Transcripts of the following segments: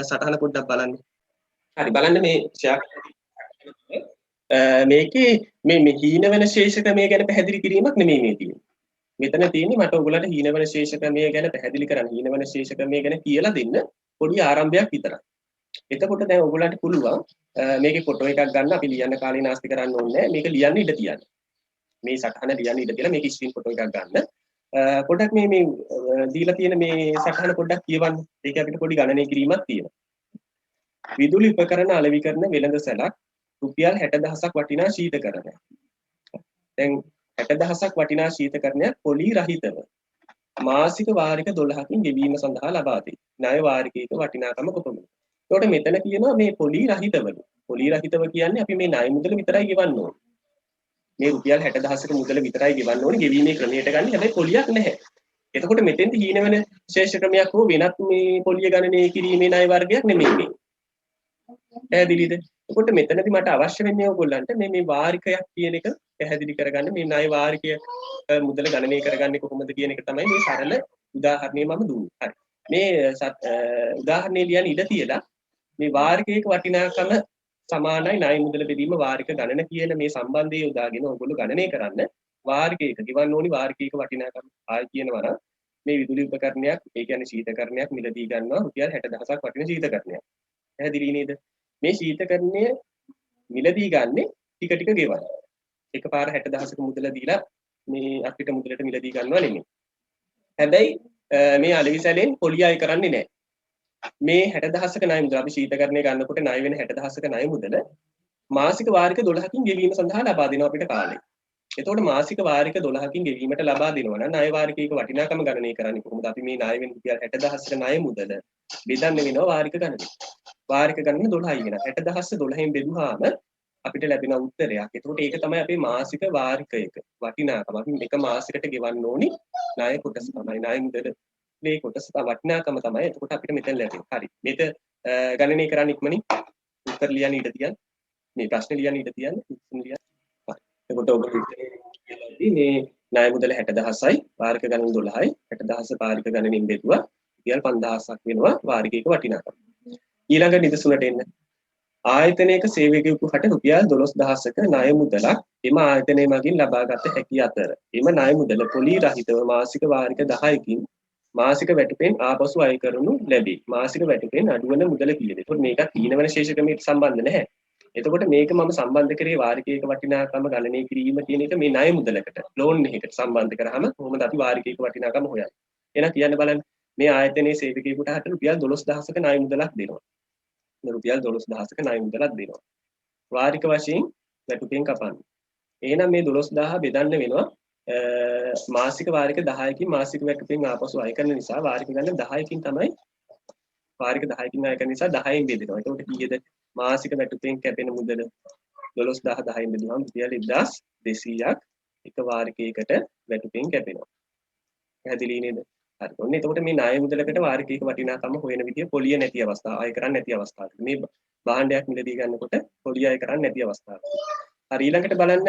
සටහන පොඩ්ඩක් බලන්න. හරි බලන්න මේ මේකේ මේ හීන වෙන ශේෂ ක්‍රමය ගැන පැහැදිලි කිරීමක් නෙමෙයි මේ තියෙන්නේ. මෙතන තියෙන්නේ මට ඔයගොල්ලන්ට හීන වෙන ශේෂ ක්‍රමය ගැන පැහැදිලි කරන්න හීන වෙන ශේෂ ක්‍රමය ගැන කියලා දෙන්න පොඩි ආරම්භයක් විතරයි. එතකොට දැන් ඔයගොල්ලන්ට පුළුවන් මේකේ ෆොටෝ එකක් ගන්න අපි ලියන්න කාලේ නාස්ති කරන්න ඕනේ නැහැ. මේක ලියන්න ඉඩ තියන්න. මේ සටහන ලියන්න ඉඩ තියලා මේක ස්ක්‍රීන් ෆොටෝ එකක් ගන්න. පොඩ්ඩක් මේ දීලා තියෙන මේ සටහන පොඩ්ඩක් කියවන්න. ඒක අපිට පොඩි ගණනය කිරීමක් තියෙනවා. විදුලි උපකරණ අලෙවි කරන වෙළඳ සැලක් රුපියල් 60000ක් වටිනා ශීතකරණයක්. දැන් 60000ක් වටිනා ශීතකරණයක් පොලි රහිතව මාසික වාරික 12කින් ගෙවීම සඳහා ලබා දෙයි. ණය වාරිකයක වටිනාකම කොපමණද? එතකොට මෙතන කියනවා මේ පොලි රහිතවලු. පොලි රහිතව කියන්නේ අපි මේ ණය මුදල විතරයි ගෙවන්න ඕනේ. මේ රුපියල් 60000ක මුදල විතරයි ගෙවන්න ඕනේ ගෙවීමේ ක්‍රමයට ගන්න. හැබැයි පොලියක් නැහැ. එතකොට මෙතෙන්ද හීන වෙන ශේෂ ක්‍රමයක් හෝ වෙනත් මේ පොලිය ගණනය කිරීමේ ණය වර්ගයක් නෙමෙයි මේ. පැහැදිලිද? එතකොට මෙතනදී මට අවශ්‍ය වෙන්නේ ඔයගොල්ලන්ට මේ වාරිකයක් කියන එක පැහැදිලි කරගන්න මේ ණය වාරිකය මුදල ගණනය කරගන්නේ කොහොමද කියන එක තමයි මේ සරල උදාහරණය මම දුන්නේ. හරි. මේ උදාහරණය ලියන්න ඉඩ තියලා මේ වාරිකයක වටිනාකම සමානයි ණය මුදල බෙදීම වාරික ගණන කියන මේ සම්බන්ධය යොදාගෙන ඔයගොල්ලෝ ගණනය කරන්න වාරිකයක ගෙවන්න ඕනි වාරිකයක වටිනාකම ආයි කියනවා නම් මේ විදුලි උපකරණයක් ඒ කියන්නේ ශීතකරණයක් මිලදී ගන්නවා රුපියල් 60000ක් වටින ශීතකරණයක්. පැහැදිලි නේද? මේ ශීතකරණය මිලදී ගන්නෙ ටික ටික ගෙවන්න. එකපාර 60000ක මුදල දීලා මේ අපිට මුදලට මිලදී ගන්නවා නෙමෙයි. හැබැයි මේ අලෙවි සැලෙන් පොලිය අය කරන්නේ නැහැ. මේ 60000ක ණය මුදල අපි ශීතකරණය ගන්නකොට ණය වෙන 60000ක ණය මුදල මාසික වාරික 12කින් ගෙවීම සඳහා ලබා දෙනවා අපිට කාලේ. එතකොට මාසික වාරික 12කින් ගෙවීමට ලබා දෙනවා නම් ණය වාරිකයක වටිනාකම ගණනය කරන්නේ කොහොමද? අපි මේ ණය වෙන රුපියල් 60000ක ණය මුදල බෙදන්න වෙනවා වාරික ගණනේ. වාරික ගණන 12යි වෙනවා. 60000 12න් බෙදුවාම අපිට ලැබෙන උත්තරයක්. එතකොට ඒක තමයි අපේ මාසික වාරිකයක වටිනාකම. අපි එක මාසයකට ගෙවන්න ඕනි ණය කොටස තමයි ණය මුදල මේ කොටස වටිනාකම තමයි. එතකොට අපිට මෙතන ලැබෙන්නේ. හරි. මේක ගණනය කරන්න ඉක්මනින් උත්තර ලියන්න ඉඩ තියන්න. මේ ප්‍රශ්න ලියන්න ඉඩ තියන්න. හරි. එතකොට ඔබ මේ ණය මුදල 60000යි වාරික ගණන 12යි 60000 වාරික ගණනින් බෙදුවා රුපියල් 5000ක් වෙනවා වාරිකයක වටිනාකම. ඊළඟ නිදසුනට එන්න. ආයතනයක සේවකයෙකුට රුපියල් 12000ක ණය මුදලක් එම ආයතනය මගින් ලබාගත හැකි අතර එම ණය මුදල පොලි රහිතව මාසික වාරික 10කින් මාසික වැටුපෙන් ආපසු අය කරනු ලැබේ. මාසික වැටුපෙන් අඩුවන මුදල කීයද? ඒකට මේකත් හීන වෙන ශේෂ ක්‍රමයට සම්බන්ධ නැහැ. එතකොට මේක මම සම්බන්ධ කරේ වාරිකයක වටිනාකම ගණනය කිරීම කියන එක මේ ණය මුදලකට ලෝන් එකකට සම්බන්ධ කරාම කොහොමද අපි වාරිකයක වටිනාකම හොයන්නේ? එහෙනම් කියන්න බලන්න මේ ආයතනයේ සේවකයෙකුට රුපියල් 12000ක ණය මුදලක් දෙනවා. රුපියල් 12000ක ණය මුදලක් දෙනවා. වාරික වශයෙන් වැටුපෙන් කපන්නේ. එහෙනම් මේ 12000 බෙදන්න වෙනවා මාසික වාරික 10කින් මාසික වැටුපෙන් ආපසු අය කරන නිසා වාරික ගන්න 10කින් තමයි වාරික 10කින් අය කරන නිසා 10න් බෙදෙනවා. එතකොට කීයද මාසික වැටුපෙන් කැපෙන මුදල 12000 10න් බෙදුවම රුපියල් 1200ක් එක වාරිකයකට වැටුපෙන් කැපෙනවා. පැහැදිලි නේද? හරි. ඔන්න එතකොට මේ ණය මුදලකට වාරිකයක වටිනාකම හොයන විදිය පොලිය නැති අවස්ථාව, අය කරන්නේ නැති අවස්ථාවක්. මේ භාණ්ඩයක් මිලදී ගන්නකොට පොලිය අය කරන්නේ නැති අවස්ථාවක්. හරි ඊළඟට බලන්න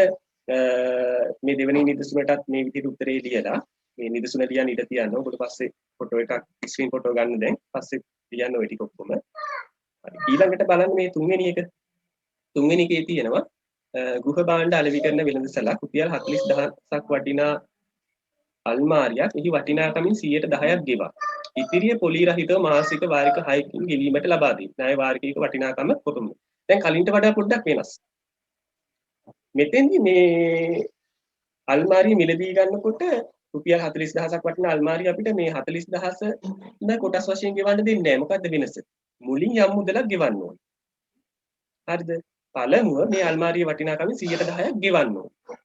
මේ දෙවෙනි නිදසුනටත් මේ විදිහට උත්තරේ ලියලා මේ නිදසුන ලියන්න ඉඩ තියන්න. ඔබට පස්සේ ෆොටෝ එකක් ස්ක්‍රීන් ෆොටෝ ගන්න දැන්. පස්සේ ලියන්න ඔය ටික ඔක්කොම. හරි ඊළඟට බලන්න මේ තුන්වෙනි එක. තුන්වෙනි එකේ තියෙනවා ගෘහ භාණ්ඩ අලෙවි කරන වෙළඳසැලක් රුපියල් 40000ක් වටිනා අල්මාරියක් එහි වටිනාකමින් 10%ක් ගෙවා. ඉතිරිය පොලි රහිතව මාසික වාරික 6කින් ගෙවීමට ලබා දෙයි. ණය වාරිකයක වටිනාකම කොපමණද? දැන් කලින්ට වඩා පොඩ්ඩක් වෙනස්. මෙතෙන්දි මේ අල්මාරිය මිලදී ගන්නකොට රුපියල් 40000ක් වටින අල්මාරිය අපිට මේ 40000 න කොටස් වශයෙන් ගෙවන්න දෙන්නේ නැහැ. මොකද්ද වෙනස? මුලින් යම් මුදලක් ගෙවන්න ඕනේ. හරිද? පළමුව මේ අල්මාරිය වටිනාකමින් 10%ක් ගෙවන්න ඕනේ.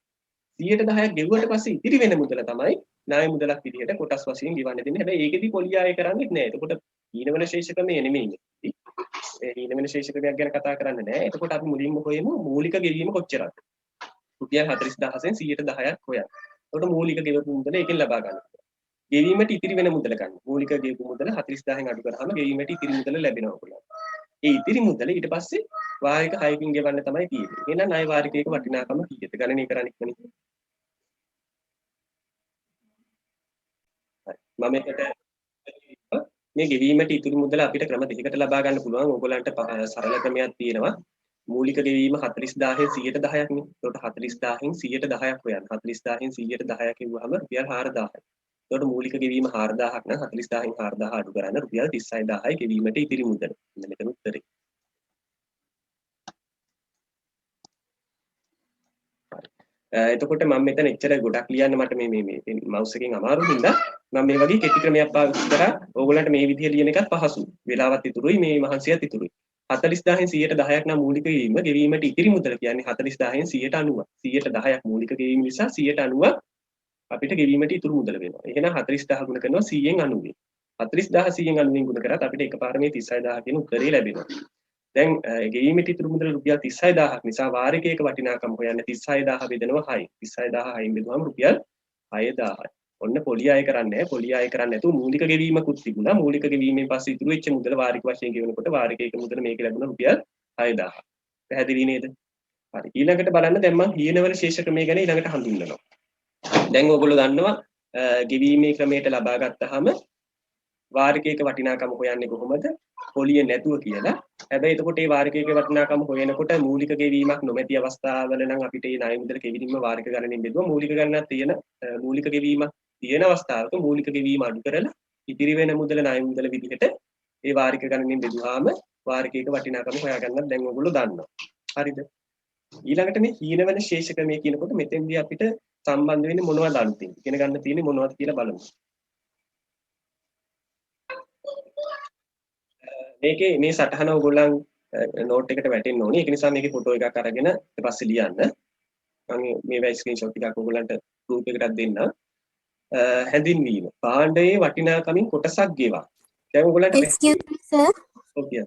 10%ක් ගෙවුවට පස්සේ ඉතිරි වෙන මුදල තමයි ණය මුදලක් විදිහට කොටස් වශයෙන් ගෙවන්න දෙන්නේ. හැබැයි ඒකෙදි පොලිය ආය කරන්නේ නැහැ. එතකොට හීන වෙන ශේෂ ක්‍රමය නෙමෙයි. ඒ හීන වෙන ශේෂ ක්‍රමයක් ගැන කතා කරන්නේ නැහැ. එතකොට අපි මුලින්ම හොයමු මූලික ගෙවීම කොච්චරද? රුපියල් 40000න් 10%ක් හොයන්න. එතකොට මූලික ගෙවපු මුදල ඒකෙන් ලබා ගන්න. ගෙවීමට ඉතිරි වෙන මුදල ගන්න. මූලික ගෙවපු මුදල 40000න් අඩු කරාම ගෙවීමට ඉතිරි මුදල ලැබෙනවා ඔයගොල්ලන්ට. ඒ ඉතිරි මුදල ඊට පස්සේ වාරික 6කින් ගෙවන්න තමයි තියෙන්නේ. එහෙනම් ණය වාරිකයක වටිනාකම කීයද? ගණනය කරන්න ඉක්මනින්. මම එකට මේ ගෙවීමට ඉතුරු මුදල අපිට ක්‍රම දෙකකට ලබා ගන්න පුළුවන්. ඕගොල්ලන්ට සරල ක්‍රමයක් තියෙනවා. මූලික ගෙවීම 40000න් 100%ක් නේ. එතකොට 40000න් 110ක් හොයන්න. 40000න් 110 කිව්වහම රුපියල් 4000යි. එතකොට මූලික ගෙවීම 4000ක් නම් 40000න් 4000 අඩු කරන්න රුපියල් 36000යි ගෙවීමට ඉතිරි මුදල. මෙන්න මෙතන උත්තරේ. එතකොට මම මෙතන එච්චර ගොඩක් ලියන්න මට මේ මවුස් එකෙන් අමාරු හින්දා මම මේ වගේ කෙටි ක්‍රමයක් පාවිච්චි කරා. ඕගොල්ලන්ට මේ විදිහ ලියන එකත් පහසුයි. වෙලාවත් ඉතුරුයි මේ මහන්සියත් ඉතුරුයි. 40000න් 110ක් නම් මූලික ගෙවීම ගෙවීමට ඉතිරි මුදල කියන්නේ 40000න් 190. 110ක් මූලික ගෙවීම නිසා 190 අපිට ගෙවීමට ඉතුරු මුදල වෙනවා. එහෙනම් 40000 ගුණ කරනවා 100න් 90. 40000 100න් 90 ගුණ කරාත් අපිට එකපාර මේ 36000 කියන උත්තරේ ලැබෙනවා. දැන් ගෙවීමට ඉතුරු මුදල රුපියල් 36000ක් නිසා වාරිකයක වටිනාකම හොයන්න 36000 බෙදනවා 6. 36000 6න් බෙදුවම රුපියල් 6000යි. ඔන්න පොලිය අය කරන්නේ නැහැ. පොලිය අය කරන්නේ නැතුව මූලික ගෙවීමකුත් තිබුණා. මූලික ගෙවීමෙන් පස්සේ ඉතුරු වෙච්ච මුදල වාරික වශයෙන් ගෙවනකොට වාරිකයක මුදල මේක ලැබුණා රුපියල් 6000. පැහැදිලි නේද? හරි. ඊළඟට බලන්න දැන් මම හීනවල ශේෂ ක්‍රමය ගැන ඊළඟට හඳුන්වනවා. දැන් ඔයගොල්ලෝ දන්නවා ගෙවීමේ ක්‍රමයට ලබා ගත්තාම වාරිකයක වටිනාකම හොයන්නේ කොහොමද? පොලිය නැතුව කියලා. හැබැයි එතකොට මේ වාරිකයක වටිනාකම හොයනකොට මූලික ගෙවීමක් නොමැති අවස්ථාවල නම් අපිට මේ ණය මුදල කෙවිලින්ම වාරික ගණනෙන් බෙදුවා. මූලික ගණනක් තියෙන මූලික ගෙවීමක් තියෙන අවස්ථාවක මූලික ගෙවීම අඩු කරලා ඉතිරි වෙන මුදල ණය මුදල විදිහට ඒ වාරික ගණනෙන් බෙදුවාම වාරිකයක වටිනාකම හොයාගන්නත් දැන් ඔයගොල්ලෝ දන්නවා. හරිද? ඊළඟට මේ හීන වෙන ශේෂ ක්‍රමය කියනකොට මෙතෙන්දී අපිට සම්බන්ධ වෙන්නේ මොනවද අන්තිම? ඉගෙන ගන්න තියෙන්නේ මොනවද කියලා බලමු. මේකේ මේ සටහන ඔයගොල්ලන් නෝට් එකට වැටෙන්න ඕනේ. ඒක නිසා මේකේ ෆොටෝ එකක් අරගෙන ඊට පස්සේ ලියන්න. මම මේ ස්ක්‍රීන්ෂොට් ටිකක් ඔයගොල්ලන්ට ගෲප් එකටත් දෙන්නම්. හැඳින්වීම. භාණ්ඩයේ වටිනාකමින් කොටසක් ගෙවා. දැන් ඔයගොල්ලන්ට Excuse me sir. ඔකේ.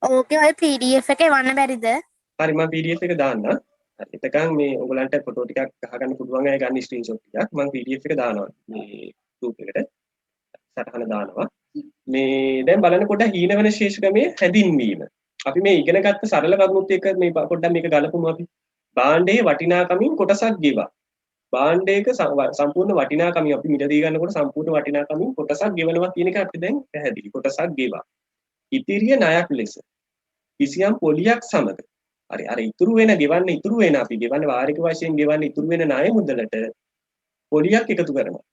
ඕකේ ඔය PDF එක එවන්න බැරිද? හරි මම PDF එක දාන්නම්. හරි එතකන් මේ ඔයගොල්ලන්ට ෆොටෝ ටිකක් ගහගන්න පුළුවන් අය ගන්න ස්ක්‍රීන්ෂොට් ටිකක් මම PDF එක දානවා මේ ගෲප් එකට. සටහන දානවා. මේ දැන් බලනකොට හීන වෙන ශේෂ ක්‍රමයේ හැඳින්වීම. අපි මේ ඉගෙන ගත්ත සරල කරුණුත් එක්ක මේ පොඩ්ඩක් මේක ගලපමු අපි. භාණ්ඩයේ වටිනාකමින් කොටසක් ගෙවා. භාණ්ඩයක සම්පූර්ණ වටිනාකමින් අපි මිලදී ගන්නකොට සම්පූර්ණ වටිනාකමින් කොටසක් ගෙවනවා කියන එක අපිට දැන් පැහැදිලි. කොටසක් ගෙවා. ඉතිරිය ණයක් ලෙස කිසියම් පොලියක් සමග හරි අර ඉතුරු වෙන ඉතුරු වෙන අපි ගෙවන්න වාරික වශයෙන් ගෙවන්න ඉතුරු වෙන ණය මුදලට පොලියක් එකතු කරනවා.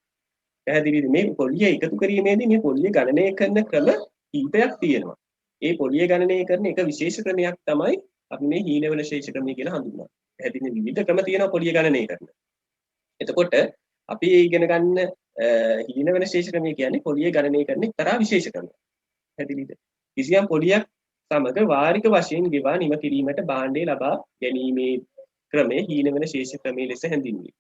පැහැදිලිද? මේ පොලිය එකතු කිරීමේදී මේ පොලිය ගණනය කරන ක්‍රම කීපයක් තියෙනවා. ඒ පොලිය ගණනය කරන එක විශේෂ ක්‍රමයක් තමයි අපි මේ හීන වෙන ශේෂ ක්‍රමය කියලා හඳුන්වන්නේ. පැහැදිලි විවිධ ක්‍රම තියෙනවා පොලිය ගණනය කරන. එතකොට අපි ඉගෙන ගන්න හීන වෙන ශේෂ ක්‍රමය කියන්නේ පොලිය ගණනය කරන එක්තරා විශේෂ ක්‍රමයක්. පැහැදිලිද? කිසියම් පොලියක් සමග වාරික වශයෙන් ගෙවා නිම කිරීමට භාණ්ඩය ලබා ගැනීමේ ක්‍රමය හීන වෙන ශේෂ ක්‍රමය ලෙස හැඳින්වේ.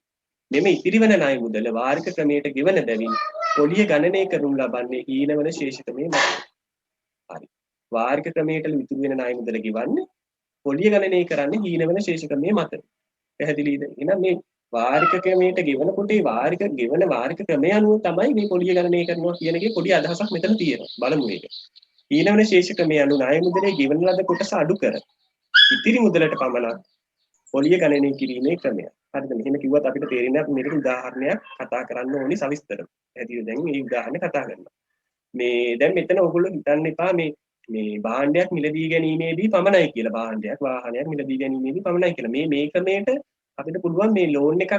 මෙම ඉතිරි වන ණය මුදල වාරික ක්‍රමයට ගෙවන බැවින් පොලිය ගණනය කරනු ලබන්නේ හීන වෙන ශේෂ ක්‍රමයේ මත. හරි. වාරික ක්‍රමයට ඉතුරු වෙන ණය මුදල ගෙවන්නේ පොලිය ගණනය කරන්නේ හීන වෙන ශේෂ ක්‍රමයේ මත. පැහැදිලිද? එහෙනම් මේ වාරික ක්‍රමයට ගෙවනකොට ඒ වාරික ක්‍රමය අනුව තමයි මේ පොලිය ගණනය කරනවා කියන එකේ පොඩි අදහසක් මෙතන තියෙනවා. බලමු මේක. හීන වෙන ශේෂ ක්‍රමය අනුව ණය මුදලේ ගෙවන ලද කොටස අඩු කර ඉතිරි මුදලට පමණක් පොලිය ගණනය කිරීමේ ක්‍රමය. හරිද? මෙහෙම කිව්වත් අපිට තේරෙන්නේ නැහැ මේකට උදාහරණයක් කතා කරන්න ඕනි සවිස්තරව. පැහැදිලිද? දැන් මේ උදාහරණය කතා කරනවා. මේ දැන් මෙතන ඔයගොල්ලෝ හිතන්න එපා මේ භාණ්ඩයක් මිලදී ගැනීමේදී පමණයි කියලා. භාණ්ඩයක් වාහනයක් මිලදී ගැනීමේදී පමණයි කියලා. මේ ක්‍රමයට අපිට පුළුවන් මේ ලෝන් එකක්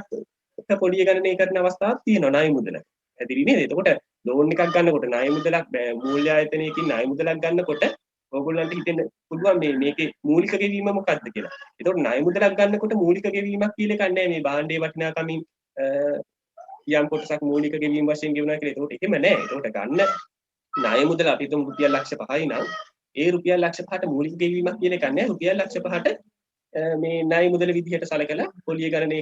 පොලිය ගණනය කරන අවස්ථාවක් තියෙනවා ණය මුදල. පැහැදිලි නේද? එතකොට ලෝන් එකක් ගන්නකොට ණය මුදලක් මූල්‍ය ආයතනයකින් ණය මුදලක් ගන්නකොට ඔයගොල්ලන්ට හිතෙන්න පුළුවන් මේකේ මූලික ගෙවීම මොකක්ද කියලා. එතකොට ණය මුදලක් ගන්නකොට මූලික ගෙවීමක් කියලා එකක් නැහැ. මේ භාණ්ඩයේ වටිනාකමින් යම් කොටසක් මූලික ගෙවීම වශයෙන් ගෙවනවා කියලා. එතකොට එහෙම නැහැ. එතකොට ගන්න ණය මුදල අපි හිතමු රුපියල් ලක්ෂ 5යි නම් ඒ රුපියල් ලක්ෂ 5ට මූලික ගෙවීමක් කියලා එකක් නැහැ. රුපියල් ලක්ෂ 5ට මේ ණය මුදල විදිහට සලකලා පොලිය ගණනය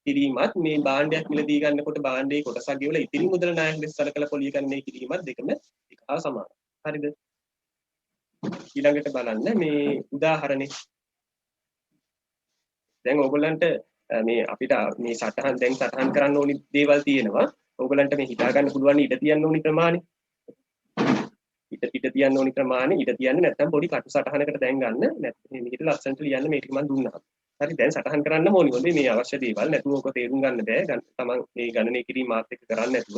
කිරීමත් මේ භාණ්ඩයක් මිලදී ගන්නකොට භාණ්ඩයේ කොටසක් ගෙවලා ඉතිරි මුදල ණයක් ලෙස සලකලා පොලිය ගණනය කිරීමත් දෙකම එක හා සමානයි. හරිද? ඊළඟට බලන්න මේ උදාහරණේ. දැන් ඕගොල්ලන්ට මේ අපිට මේ සටහන් කරන්න ඕනි දේවල් තියෙනවා. ඕගොල්ලන්ට මේ හිතා ගන්න පුළුවන් ඉඩ තියන්න ඕනි ප්‍රමාණය. ඉඩ තියන්න ඕනි ප්‍රමාණය ඉඩ තියන්නේ නැත්නම් පොඩි කටු සටහනකට දැන් ගන්න. නැත්නම් මේකට ලස්සනට ලියන්න මේ ටික මම දුන්නා. හරි දැන් සටහන් කරන්න ඕනි. මොකද මේ අවශ්‍ය දේවල් නැතුව ඔක තේරුම් ගන්න බෑ. තමන් මේ ගණනය කිරීම මාත් එක්ක කරන්නේ නැතුව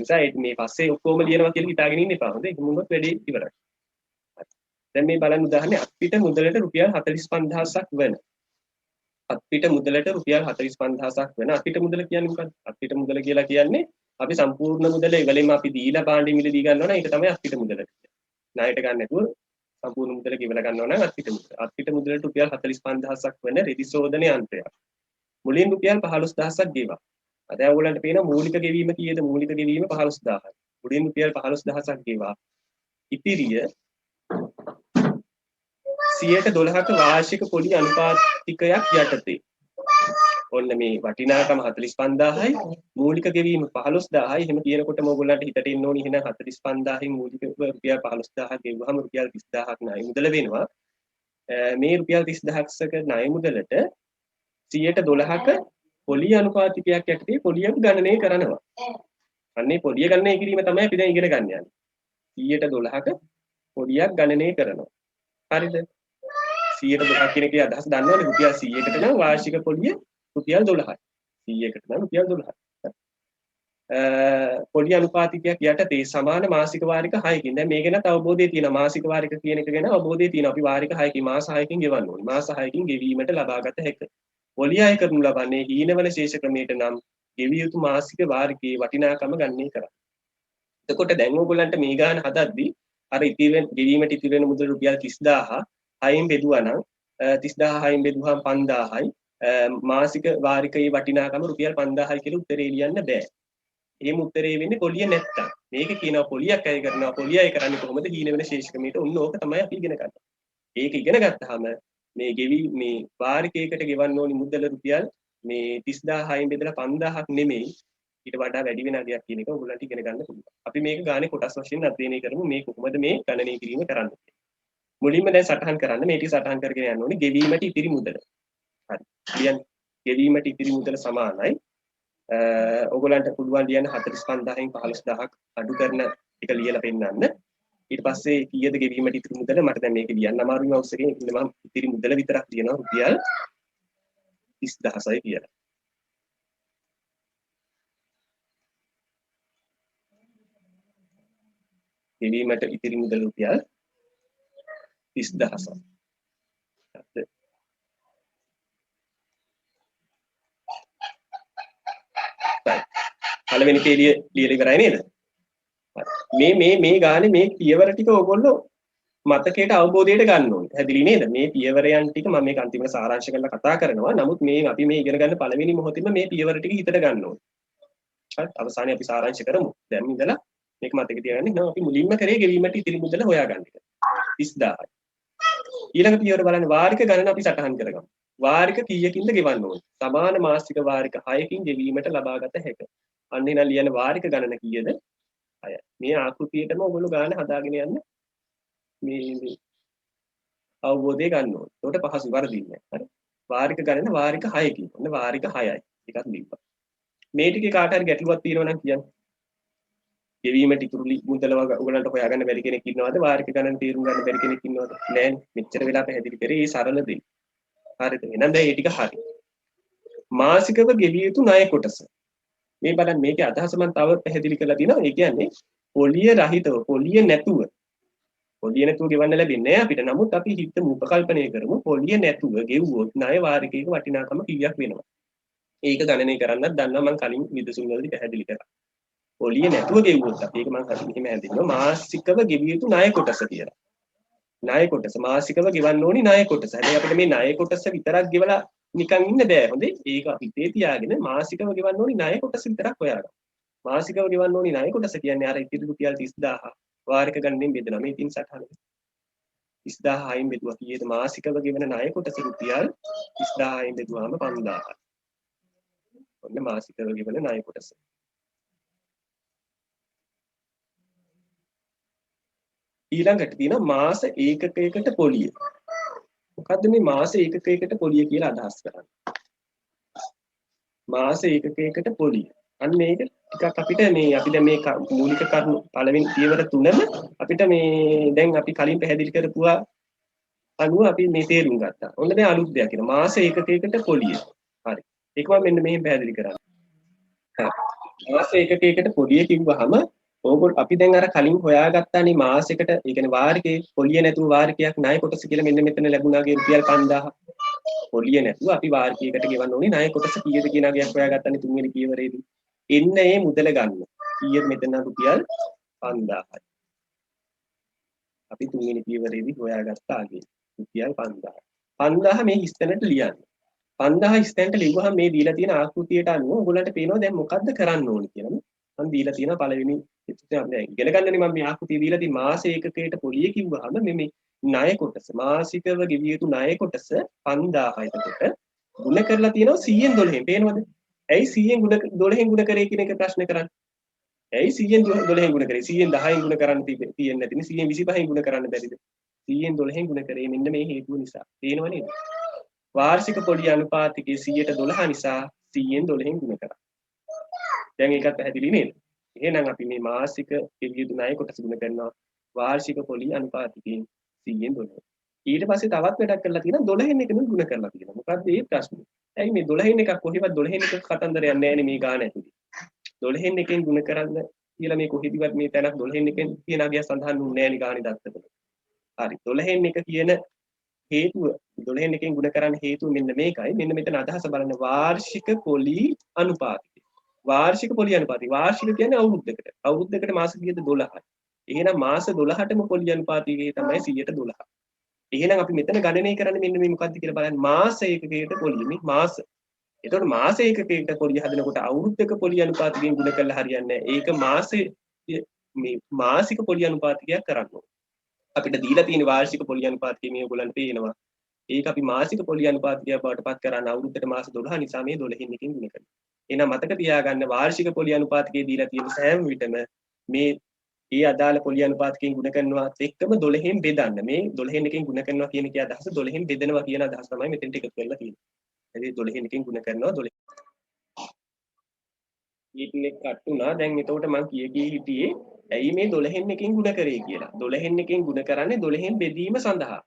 නිසා මේ පස්සේ ඔක්කොම ලියනවා කියලා හිතාගෙන ඉන්න එපා. හොඳේ. මුන්නොත් වැඩි ඉවරයි. දැන් මේ බලන්න උදාහරණයක් අපිට මුදලට රුපියල් 45000ක් වෙන. අපිට මුදලට රුපියල් 45000ක් වෙන. අපිට මුදල කියන්නේ මොකක්ද? අපිට මුදල කියලා කියන්නේ අපි සම්පූර්ණ මුදල ඉවලෙම අපි දීලා භාණ්ඩ මිලදී ගන්නවා නම් ඒක තමයි අපිට මුදල. ණයට ගන්න නැතුව සම්පූර්ණ මුදල ගෙවලා ගන්නවා නම් අපිට මුදල. අපිට මුදලට රුපියල් 45000ක් වෙන රෙදි ශෝධන යන්ත්‍රයක්. මුලින් රුපියල් 15000ක් ගෙවා. අද ඔයගොල්ලන්ට පේන මූලික ගෙවීම කීයද? මූලික ගෙවීම 15000යි. මුලින් රුපියල් 15000ක් ගෙවා. ඉතිරිය 112ක වාර්ෂික පොලි අනුපාතිකයක් යටතේ. ඔන්න මේ වටිනාකම 45000යි මූලික ගෙවීම 15000යි. එහෙම කියනකොටම ඔයගොල්ලන්ට හිතට එන්න ඕනි එහෙනම් 45000න් මූලික රුපියල් 15000ක් ගෙවුවහම රුපියල් 30000ක් ණය මුදල වෙනවා. මේ රුපියල් 30000ක ණය මුදලට 112ක පොලි අනුපාතිකයක් යටතේ පොලියක් ගණනය කරනවා. අන්නේ පොලිය ගණනය කිරීම තමයි අපි දැන් ඉගෙන ගන්න යන්නේ. 112ක පොලියක් ගණනය කරනවා. හරිද? 112ක් කියන එකේ අදහස දන්නවනේ රුපියල් 100කට නම් වාර්ෂික පොලිය රුපියල් 12යි. 100කට නම් රුපියල් 12යි. පොලි අනුපාතිකයක් යටතේ සමාන මාසික වාරික 6කින්. දැන් මේ ගැන අවබෝධය තියෙනවා. මාසික වාරික කියන එක ගැන අවබෝධය තියෙනවා. අපි වාරික 6කින් මාස 6කින් ගෙවන්න ඕනේ. මාස 6කින් ගෙවීමට ලබාගත හැක. පොලිය අය කරනු ලබන්නේ හීනවල ශේෂ ක්‍රමයට නම් ගෙවිය යුතු මාසික වාරිකයේ වටිනාකම ගණනය කරා. එතකොට දැන් ඕගොල්ලන්ට මේ ගාන හදද්දී අර ගෙවීමට ඉතිරි වෙන මුදල රුපියල් 30000 6න් බෙදුවා නම් 30000 6න් බෙදුවාම 5000යි මාසික වාරිකයේ වටිනාකම රුපියල් 5000යි කියලා උත්තරේ ලියන්න බෑ. එහෙම උත්තරේ වෙන්නේ පොලිය නැත්තම්. මේක කියනවා පොලියක් අය කරනවා. පොලිය අය කරන්නේ කොහොමද? හීන වෙන ශේෂ ක්‍රමයට. ඔන්න ඕක තමයි අපි ඉගෙන ගන්න. ඒක ඉගෙන ගත්තාම මේ මේ වාරිකයකට ගෙවන්න ඕනි මුදල රුපියල් මේ 30000න් බෙදලා 5000ක් නෙමෙයි ඊට වඩා වැඩි වෙන අගයක් කියන එක ඔයගොල්ලන්ට ඉගෙන ගන්න පුළුවන්. අපි මේක ගානේ කොටස් වශයෙන් අධ්‍යයනය කරමු. මේ කොහොමද මේ ගණනය කිරීම කරන්නේ. මුලින්ම දැන් සටහන් කරන්න මේ ටික සටහන් කරගෙන යන්න ඕනේ ගෙවීමට ඉතිරි මුදල. හරි. ලියන්න. ගෙවීමට ඉතිරි මුදල සමානයි. ඔයගොල්ලන්ට පුළුවන් ලියන්න 45000න් 15000ක් අඩු කරන එක ලියලා පෙන්නන්න. ඊට පස්සේ කීයද ගෙවීමට ඉතිරි මුදල මට දැන් මේක ලියන්න අමාරුයි මවුස් එකෙන්. ඉතින් මම ඉතිරි මුදල විතරක් ලියනවා රුපියල් 30000යි කියලා. ගෙවීමට ඉතිරි මුදල රුපියල් 30000ක්. පළවෙනි පේලිය ලියලා ඉවරයි නේද? මේ ගානේ මේ පියවර ටික ඔයගොල්ලෝ මතකයට අවබෝධයට ගන්න ඕනේ. පැහැදිලි නේද? මේ පියවරයන් ටික මම මේක අන්තිමට සාරාංශ කරලා කතා කරනවා. නමුත් මේ අපි මේ ඉගෙන ගන්න පළවෙනි මොහොතේම මේ පියවර ටික හිතට ගන්න ඕනේ. හරි. අවසානයේ අපි සාරාංශ කරමු. දැන් ඉඳලා මේක මතක තියාගන්න. ඉතින් අපි මුලින්ම කරේ ගෙවීමට ඉතිරි මුදල හොයාගන්න එක. 30000යි. ඊළඟ පියවර බලන්න වාරික ගණන අපි සටහන් කරගමු. වාරික කීයකින්ද ගෙවන්න ඕනේ? සමාන මාසික වාරික 6කින් ගෙවීමට ලබාගත හැක. අන්න එන ලියන වාරික ගණන කීයද? 6යි. මේ ආකෘතියටම ඔයගොල්ලෝ ගාන හදාගෙන යන්න මේ අවබෝධය ගන්න ඕනේ. ඒකට පහසු වරදින්නේ නැහැ. හරි. වාරික ගණන වාරික 6කින්. ඔන්න වාරික 6යි. එකක් දීපන්. මේ ටිකේ කාට හරි ගැටලුවක් තියෙනවා නම් කියන්න. ගෙවීමට ඉතුරු මුදල ඔයගොල්ලන්ට හොයාගන්න බැරි කෙනෙක් ඉන්නවද? වාරික ගණන් තේරුම් ගන්න බැරි කෙනෙක් ඉන්නවද? නෑනේ. මෙච්චර වෙලා පැහැදිලි කරේ මේ සරල දේ. හරිද? එහෙනම් දැන් මේ ටික හරි. මාසිකව ගෙවිය යුතු ණය කොටස. මේ බලන්න මේකේ අදහස මම තව පැහැදිලි කරලා තියෙනවා. ඒ කියන්නේ පොලිය රහිතව, පොලිය නැතුව ගෙවන්න ලැබෙන්නේ නැහැ අපිට. නමුත් අපි හිතමු උපකල්පනය කරමු පොලිය නැතුව ගෙවුවොත් ණය වාරිකයක වටිනාකම කීයක් වෙනවද? ඒක ගණනය කරන්නත් දන්නවා මම කලින් විදසුන් වලදී පැහැදිලි කරා. පොලිය නැතුව ගෙවුවොත් අපි ඒක මම මෙහෙම හැඳින්වුවා මාසිකව ගෙවිය යුතු ණය කොටස කියලා. ණය කොටස මාසිකව ගෙවන්න ඕනි ණය කොටස. හැබැයි අපිට මේ ණය කොටස විතරක් ගෙවලා නිකන් ඉන්න බෑ. හොඳේ. ඒක හිතේ තියාගෙන මාසිකව ගෙවන්න ඕනි ණය කොටස විතරක් හොයාගන්න. මාසිකව ගෙවන්න ඕනි ණය කොටස කියන්නේ අර ඉතිරි රුපියල් 30000 වාරික ගණනෙන් බෙදනවා. මේ 3 සටහන. 30000යින් බෙදුවා කීයද මාසිකව ගෙවන ණය කොටස රුපියල් 30000යින් බෙදුවාම 5000යි. ඔන්න මාසිකව ගෙවන ණය කොටස. ඊළඟට තියෙනවා මාස ඒකකයකට පොලිය. මොකද්ද මේ මාස ඒකකයකට පොලිය කියලා අදහස් කරන්නේ? මාස ඒකකයකට පොලිය. අන්න මේක ටිකක් අපිට මේ අපි දැන් මේ මූලික කරුණු පළවෙනි පියවර තුනම අපිට මේ දැන් අපි කලින් පැහැදිලි කරපුවා අනුව අපි මේ තේරුම් ගත්තා. ඔන්න දැන් අලුත් දෙයක් කියලා. මාස ඒකකයකට පොලිය. හරි. ඒක මම මෙන්න මෙහෙම පැහැදිලි කරන්නේ. හරි. මාස එකකයකට පොලිය කිව්වහම ඕගොල්ලෝ අපි දැන් අර කලින් හොයාගත්තානේ මාසෙකට ඒ කියන්නේ වාරිකේ පොලිය නැතුව වාරිකයක් ණය කොටස කියලා මෙන්න මෙතන ලැබුණාගේ රුපියල් 5000. පොලිය නැතුව අපි වාරිකයකට ගෙවන්න ඕනේ ණය කොටස කීයද කියන අගයක් හොයාගත්තානේ තුන්වෙනි පියවරේදී. එන්න ඒ මුදල ගන්න. කීයද මෙතන රුපියල් 5000යි. අපි තුන්වෙනි පියවරේදී හොයාගත්ත අගේ රුපියල් 5000. 5000 මේ හිස්තැනට ලියන්න. 5000 හිස්තැනට ලිව්වහම මේ දීලා තියෙන ආකෘතියට අනුව ඔයගොල්ලන්ට පේනවා දැන් මොකද්ද කරන්න ඕනේ කියලා. මම දීලා තියෙන පළවෙනි ඉගෙන ගන්නනේ මම මේ ආකෘතිය දීලා තියෙන මාස ඒකකයට පොලිය කිව්වහම මේ ණය කොටස මාසිකව ගෙවිය යුතු ණය කොටස 5000 එතකොට ගුණ කරලා තියෙනවා 100න් 12න් පේනවද? ඇයි 100න් ගුණ 12න් ගුණ කරේ කියන එක ප්‍රශ්න කරන්නේ? ඇයි 100න් 12න් ගුණ කරේ? 100න් 10න් ගුණ කරන්න තියෙන්නේ නැතිනේ 100න් 25න් ගුණ කරන්න බැරිද? 100න් 12න් ගුණ කරේ මෙන්න මේ හේතුව නිසා. තේනව නේද? වාර්ෂික පොලිය අනුපාතිකයේ 112 නිසා 100න් 12න් ගුණ කරා. දැන් ඒකත් පැහැදිලි නේද? එහෙනම් අපි මේ මාසික ගෙවිය යුතු ණය කොටස ගුණ කරනවා වාර්ෂික පොලිය අනුපාතිකයෙන් 100න් 12. ඊට පස්සේ තවත් වැඩක් කරලා තියෙනවා 12න් එකම ගුණ කරලා තියෙනවා. මොකද්ද මේ ප්‍රශ්නේ? ඇයි මේ 12න් එකක් කොහෙවත් 12න් එක කතන්දරයක් නැහැ නේ මේ ගාන ඇතුලේ. 12න් එකෙන් ගුණ කරන්න කියලා මේ කොහෙදිවත් මේ තැනක් 12න් එකෙන් කියන අගය සඳහන් වුණේ නැහැ නේ ගානේ දත්තවල. හරි 12න් එක කියන හේතුව 12න් එකෙන් ගුණ කරන්න හේතුව මෙන්න මේකයි. මෙන්න මෙතන අදහස බලන්න වාර්ෂික පොලි අනුපාතය. වාර්ෂික පොලි අනුපාතය. වාර්ෂික කියන්නේ අවුරුද්දකට. අවුරුද්දකට මාස කීයද 12යි. එහෙනම් මාස 12ටම පොලි අනුපාතය තමයි 112. එහෙනම් අපි මෙතන ගණනය කරන්නේ මෙන්න මේ මොකද්ද කියලා බලන්න. මාස ඒකකයකට පොලි මේ මාස. එතකොට මාස ඒකකයකට පොලිය හදනකොට අවුරුද්දක පොලිය අනුපාතකයෙන් ගුණ කරලා හරියන්නේ නැහැ. ඒක මාසේ මේ මාසික පොලිය අනුපාතකයක් කරන්න ඕනේ. අපිට දීලා තියෙන වාර්ෂික පොලිය අනුපාතකය මේ ඔයගොල්ලන්ට පේනවා. ඒක අපි මාසික පොලිය අනුපාතකයක් බවට පත් කරන්න අවුරුද්දට මාස 12 නිසා මේ 12න් එකකින් ගුණ කරනවා. එහෙනම් මතක තියාගන්න වාර්ෂික පොලිය අනුපාතකයේ දීලා තියෙන සෑම විටම මේ ඒ අදාළ පොලිය අනුපාතකයෙන් ගුණ කරනවා එක්කම 12න් බෙදන්න. මේ 12න් එකකින් ගුණ කරනවා කියන කී අදහස 12න් බෙදනවා කියන අදහස තමයි මෙතෙන්ට එකතු කරලා තියෙන්නේ. එදී 12න් එකකින් ගුණ කරනවා 12 ඊටලෙක් කට්ටුනා. දැන් එතකොට මම කී හිටියේ ඇයි මේ 12න් එකකින් ගුණ කරේ කියලා. 12න් එකකින් ගුණ කරන්නේ 12න් බෙදීම සඳහා.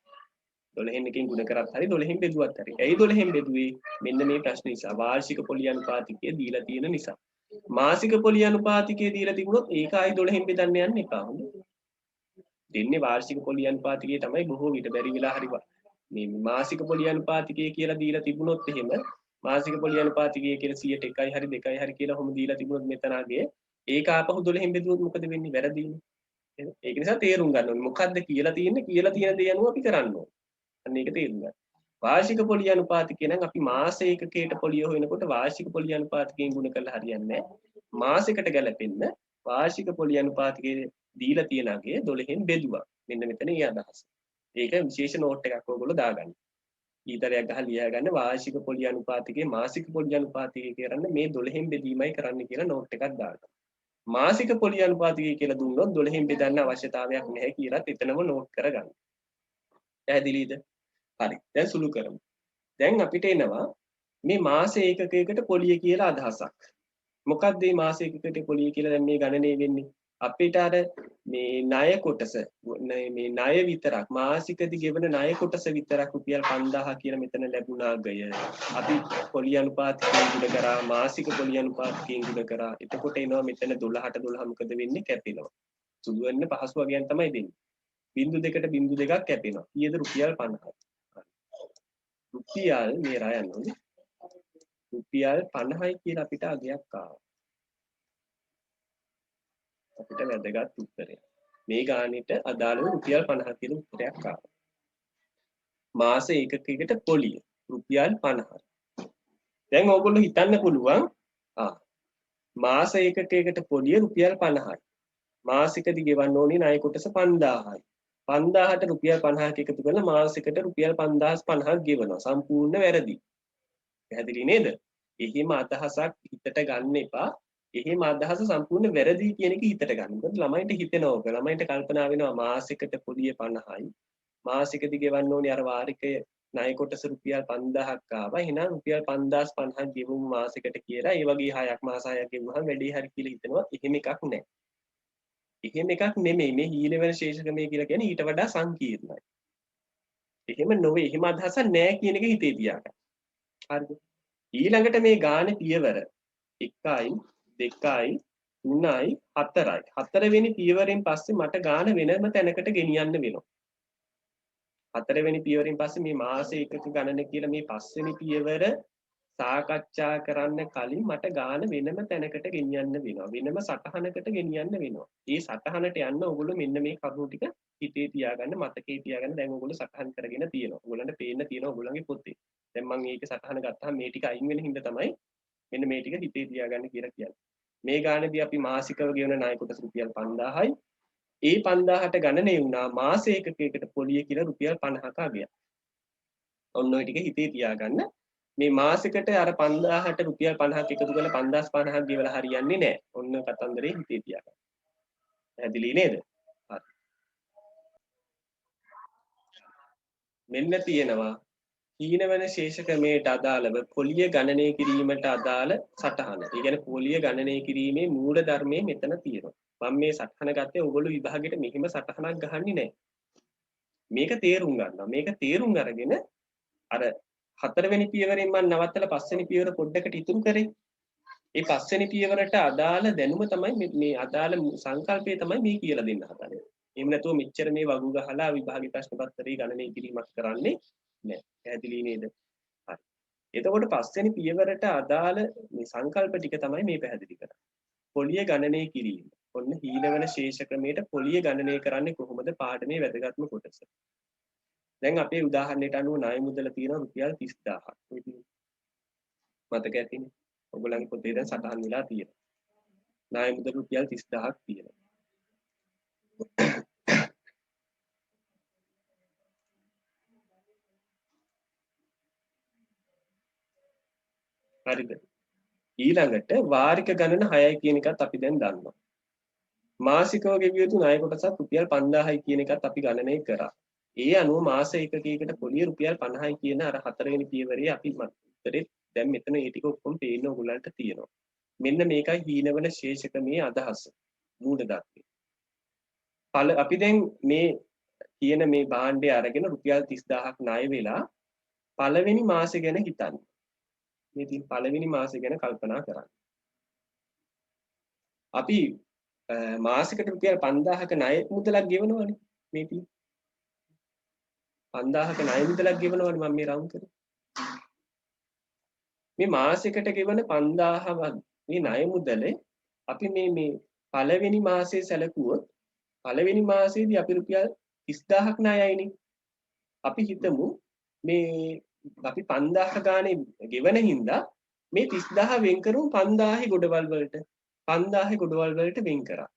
12න් එකකින් ගුණ කරත් හරි 12න් බෙදුවත් හරි. ඇයි 12න් බෙදුවේ? මෙන්න මේ ප්‍රශ්නේ නිසා. වාර්ෂික පොලිය අනුපාතිකය දීලා තියෙන නිසා. මාසික පොලිය අනුපාතිකය දීලා තිබුණොත් ඒක ආයි 12න් බෙදන්න යන්න එපා. හොඳ. දෙන්නේ වාර්ෂික පොලිය අනුපාතිකය තමයි බොහෝ විට බැරි වෙලා හරි මේ මාසික පොලිය අනුපාතිකය කියලා දීලා තිබුණොත් එහෙම මාසික පොලිය අනුපාතිකය කියලා 100ට 1යි හරි 2යි හරි කියලා ඔහොම දීලා තිබුණොත් මෙතනගේ ඒක ආපහු 12න් බෙදුවොත් මොකද වෙන්නේ? වැරදීනේ. ඒක නිසා තේරුම් ගන්න ඕනේ මොකද්ද කියලා තියෙන්නේ කියලා තියෙන දේ අනුව අපි කරන්න ඕනේ. අන්න ඒක තේරුම් ගන්න. වාර්ෂික පොලිය අනුපාතිකය නම් අපි මාස ඒකකයට පොලිය හොයනකොට වාර්ෂික පොලිය අනුපාතිකයෙන් ගුණ කරලා හරියන්නේ නැහැ. මාසයකට ගැලපෙන්න වාර්ෂික පොලිය අනුපාතිකයේ දීලා තියෙන අගේ 12න් බෙදුවා. මෙන්න මෙතන ඒ අදහස. ඒක විශේෂ නෝට් එකක් ඔයගොල්ලෝ දාගන්න. ඊතරයක් ගහලා ලියා ගන්න වාර්ෂික පොලිය අනුපාතිකයේ මාසික පොලිය අනුපාතිකය කරන්න මේ 12න් බෙදීමයි කරන්න කියලා නෝට් එකක් දාගන්න. මාසික පොලිය අනුපාතිකය කියලා දුන්නොත් 12න් බෙදන්න අවශ්‍යතාවයක් නැහැ කියලා එතනම නෝට් කරගන්න. පැහැදිලිද? හරි. දැන් සුළු කරමු. දැන් අපිට එනවා මේ මාස ඒකකයකට පොලිය කියලා අදහසක්. මොකක්ද මේ මාස ඒකකයට පොලිය කියලා දැන් මේ ගණනය වෙන්නේ? අපිට අර මේ ණය කොටස මේ ණය විතරක් මාසිකදී ගෙවන ණය කොටස විතරක් රුපියල් 5000 කියලා මෙතන ලැබුණා ගය. අපි පොලිය අනුපාතිකයෙන් ගුණ කරා මාසික පොලිය අනුපාතිකයෙන් ගුණ කරා. එතකොට එනවා මෙතන 12ට 12 මොකද වෙන්නේ? කැපෙනවා. සුළු වෙන්න පහසු වගයන් තමයි දෙන්නේ. බිංදු දෙකට බිංදු දෙකක් කැපෙනවා. ඊයේද රුපියල් 50යි. රුපියල් මේ රයන් ඕනේ. රුපියල් 50යි කියලා අපිට අගයක් ආවා. අපිට වැදගත් උත්තරය. මේ ගානෙට අදාළව රුපියල් 50 කියලා උත්තරයක් ආවා. මාස ඒකකයකට පොලිය රුපියල් 50යි. දැන් ඕගොල්ලෝ හිතන්න පුළුවන් මාස ඒකකයකට පොලිය රුපියල් 50යි. මාසිකදී ගෙවන්න ඕනේ ණය කොටස 5000යි. 5000ට රුපියල් 50ක් එකතු කරලා මාසෙකට රුපියල් 5050ක් ගෙවනවා. සම්පූර්ණ වැරදි. පැහැදිලි නේද? එහෙම අදහසක් හිතට ගන්න එපා. එහෙම අදහස සම්පූර්ණ වැරදි කියන එක හිතට ගන්න. මොකද ළමයින්ට හිතෙනවා ඔක. ළමයින්ට කල්පනා වෙනවා මාසෙකට පොලිය 50යි. මාසිකදී ගෙවන්න ඕනේ අර වාරිකය ණය කොටස රුපියල් 5000ක් ආවා. එහෙනම් රුපියල් 5050ක් ගෙවමු මාසෙකට කියලා. ඒ වගේ 6ක් මාස 6ක් ගෙවුවහම වැඩි හරි කියලා හිතනවා. එහෙම එකක් නැහැ. එහෙම එකක් නෙමෙයි මේ හීනවන ශේෂකමය කියලා කියන්නේ ඊට වඩා සංකීර්ණයි. එහෙම නොවේ. එහෙම අදහසක් නැහැ කියන එක හිතේ තියාගන්න. හරිද? ඊළඟට මේ ගානේ පියවර 1යි 2යි 3යි 4යි. 4 වෙනි පියවරෙන් පස්සේ මට ගාන වෙනම තැනකට ගෙනියන්න වෙනවා. 4 වෙනි පියවරෙන් පස්සේ මේ මාස එකක ගණන කියලා මේ 5 වෙනි පියවර සාකච්ඡා කරන්න කලින් මට ගාන වෙනම තැනකට ගෙනියන්න වෙනවා. වෙනම සටහනකට ගෙනියන්න වෙනවා. මේ සටහනට යන්න ඕගොල්ලෝ මෙන්න මේ කරුණු ටික හිතේ තියාගන්න, මතකේ තියාගන්න. දැන් ඕගොල්ලෝ සටහන් කරගෙන තියෙනවා. ඕගොල්ලන්ට පේන්න තියෙනවා ඕගොල්ලන්ගේ පොතේ. දැන් මම මේක සටහන ගත්තාම මේ ටික අයින් වෙන හින්දා තමයි මෙන්න මේ ටික හිතේ තියාගන්න කියලා කියන්නේ. මේ ගානේදී අපි මාසිකව ගෙවන ණය කොටස රුපියල් 5000යි. ඒ 5000ට ගණනය වුණා මාස ඒකකයකට පොලිය කියලා රුපියල් 50ක අගයක්. ඔන්න ඔය ටික හිතේ තියාගන්න. මේ මාසෙකට අර 5000ට රුපියල් 50ක් එකතු කරලා 5050ක් ගෙවලා හරියන්නේ නැහැ. ඔන්න කතන්දරේ හිතේ තියාගන්න. පැහැදිලි නේද? හරි. මෙන්න තියෙනවා හීනවන ශේෂ ක්‍රමයට අදාළව පොලිය ගණනය කිරීමට අදාළ සටහන. ඒ කියන්නේ පොලිය ගණනය කිරීමේ මූල ධර්මයේ මෙතන තියෙනවා. මම මේ සටහන ගත්තේ ඔයගොල්ලෝ විභාගෙට මෙහිම සටහනක් ගහන්නේ නැහැ. මේක තේරුම් ගන්නවා. මේක තේරුම් අරගෙන අර 4 වෙනි පියවරෙන් මම නවත්තලා 5 වෙනි පියවර පොඩ්ඩකට ඉතුරු කරේ. ඒ 5 වෙනි පියවරට අදාළ දැනුම තමයි මේ අදාළ සංකල්පය තමයි මේ කියලා දෙන්න හදන්නේ. එහෙම නැතුව මෙච්චර මේ වගු ගහලා විභාග ප්‍රශ්න පත්‍රය ගණනය කිරීමක් කරන්නේ නැහැ. පැහැදිලි නේද? හරි. එතකොට 5 වෙනි පියවරට අදාළ මේ සංකල්ප ටික තමයි මේ පැහැදිලි කරන්නේ. පොලිය ගණනය කිරීම. ඔන්න හීනවන ශේෂ ක්‍රමයට පොලිය ගණනය කරන්නේ කොහොමද පාඩමේ වැදගත්ම කොටස. දැන් අපේ උදාහරණයට අනුව ණය මුදල තියෙනවා රුපියල් 30000ක්. මතක ඇතිනේ. ඔයගොල්ලන්ගේ පොතේ දැන් සටහන් වෙලා තියෙනවා. ණය මුදල රුපියල් 30000ක් තියෙනවා. හරිද? ඊළඟට වාරික ගණන 6යි කියන එකත් අපි දැන් දන්නවා. මාසිකව ගෙවිය යුතු ණය කොටසත් රුපියල් 5000යි කියන එකත් අපි ගණනය කරා. ඒ අනුව මාස එකකයකට පොලිය රුපියල් 50යි කියන අර 4 වෙනි පියවරේ අපි උත්තරේ දැන් මෙතන මේ ටික ඔක්කොම පේන්න ඕගොල්ලන්ට තියෙනවා. මෙන්න මේකයි හීනවන ශේෂ ක්‍රමයේ අදහස. මූල ධර්මය. අපි දැන් මේ කියන මේ භාණ්ඩය අරගෙන රුපියල් 30000ක් ණය වෙලා පළවෙනි මාසෙ ගැන හිතන්න. මේ තියෙන පළවෙනි මාසෙ ගැන කල්පනා කරන්න. අපි මාසෙකට රුපියල් 5000ක ණය මුදලක් ගෙවනවනේ මේ තියෙන 5000ක ණය මුදලක් ගෙවනවනේ මම මේ රවුන්ඩ් කරේ. මේ මාසෙකට ගෙවන 5000වත් මේ ණය මුදලේ අපි මේ පළවෙනි මාසයේ සැලකුවොත් පළවෙනි මාසයේදී අපි රුපියල් 30000ක් ණයයිනේ. අපි හිතමු මේ අපි 5000 ගානේ ගෙවන හින්දා මේ 30000 වෙන් කරමු 5000 ගොඩවල් වලට. 5000 ගොඩවල් වලට වෙන් කරා.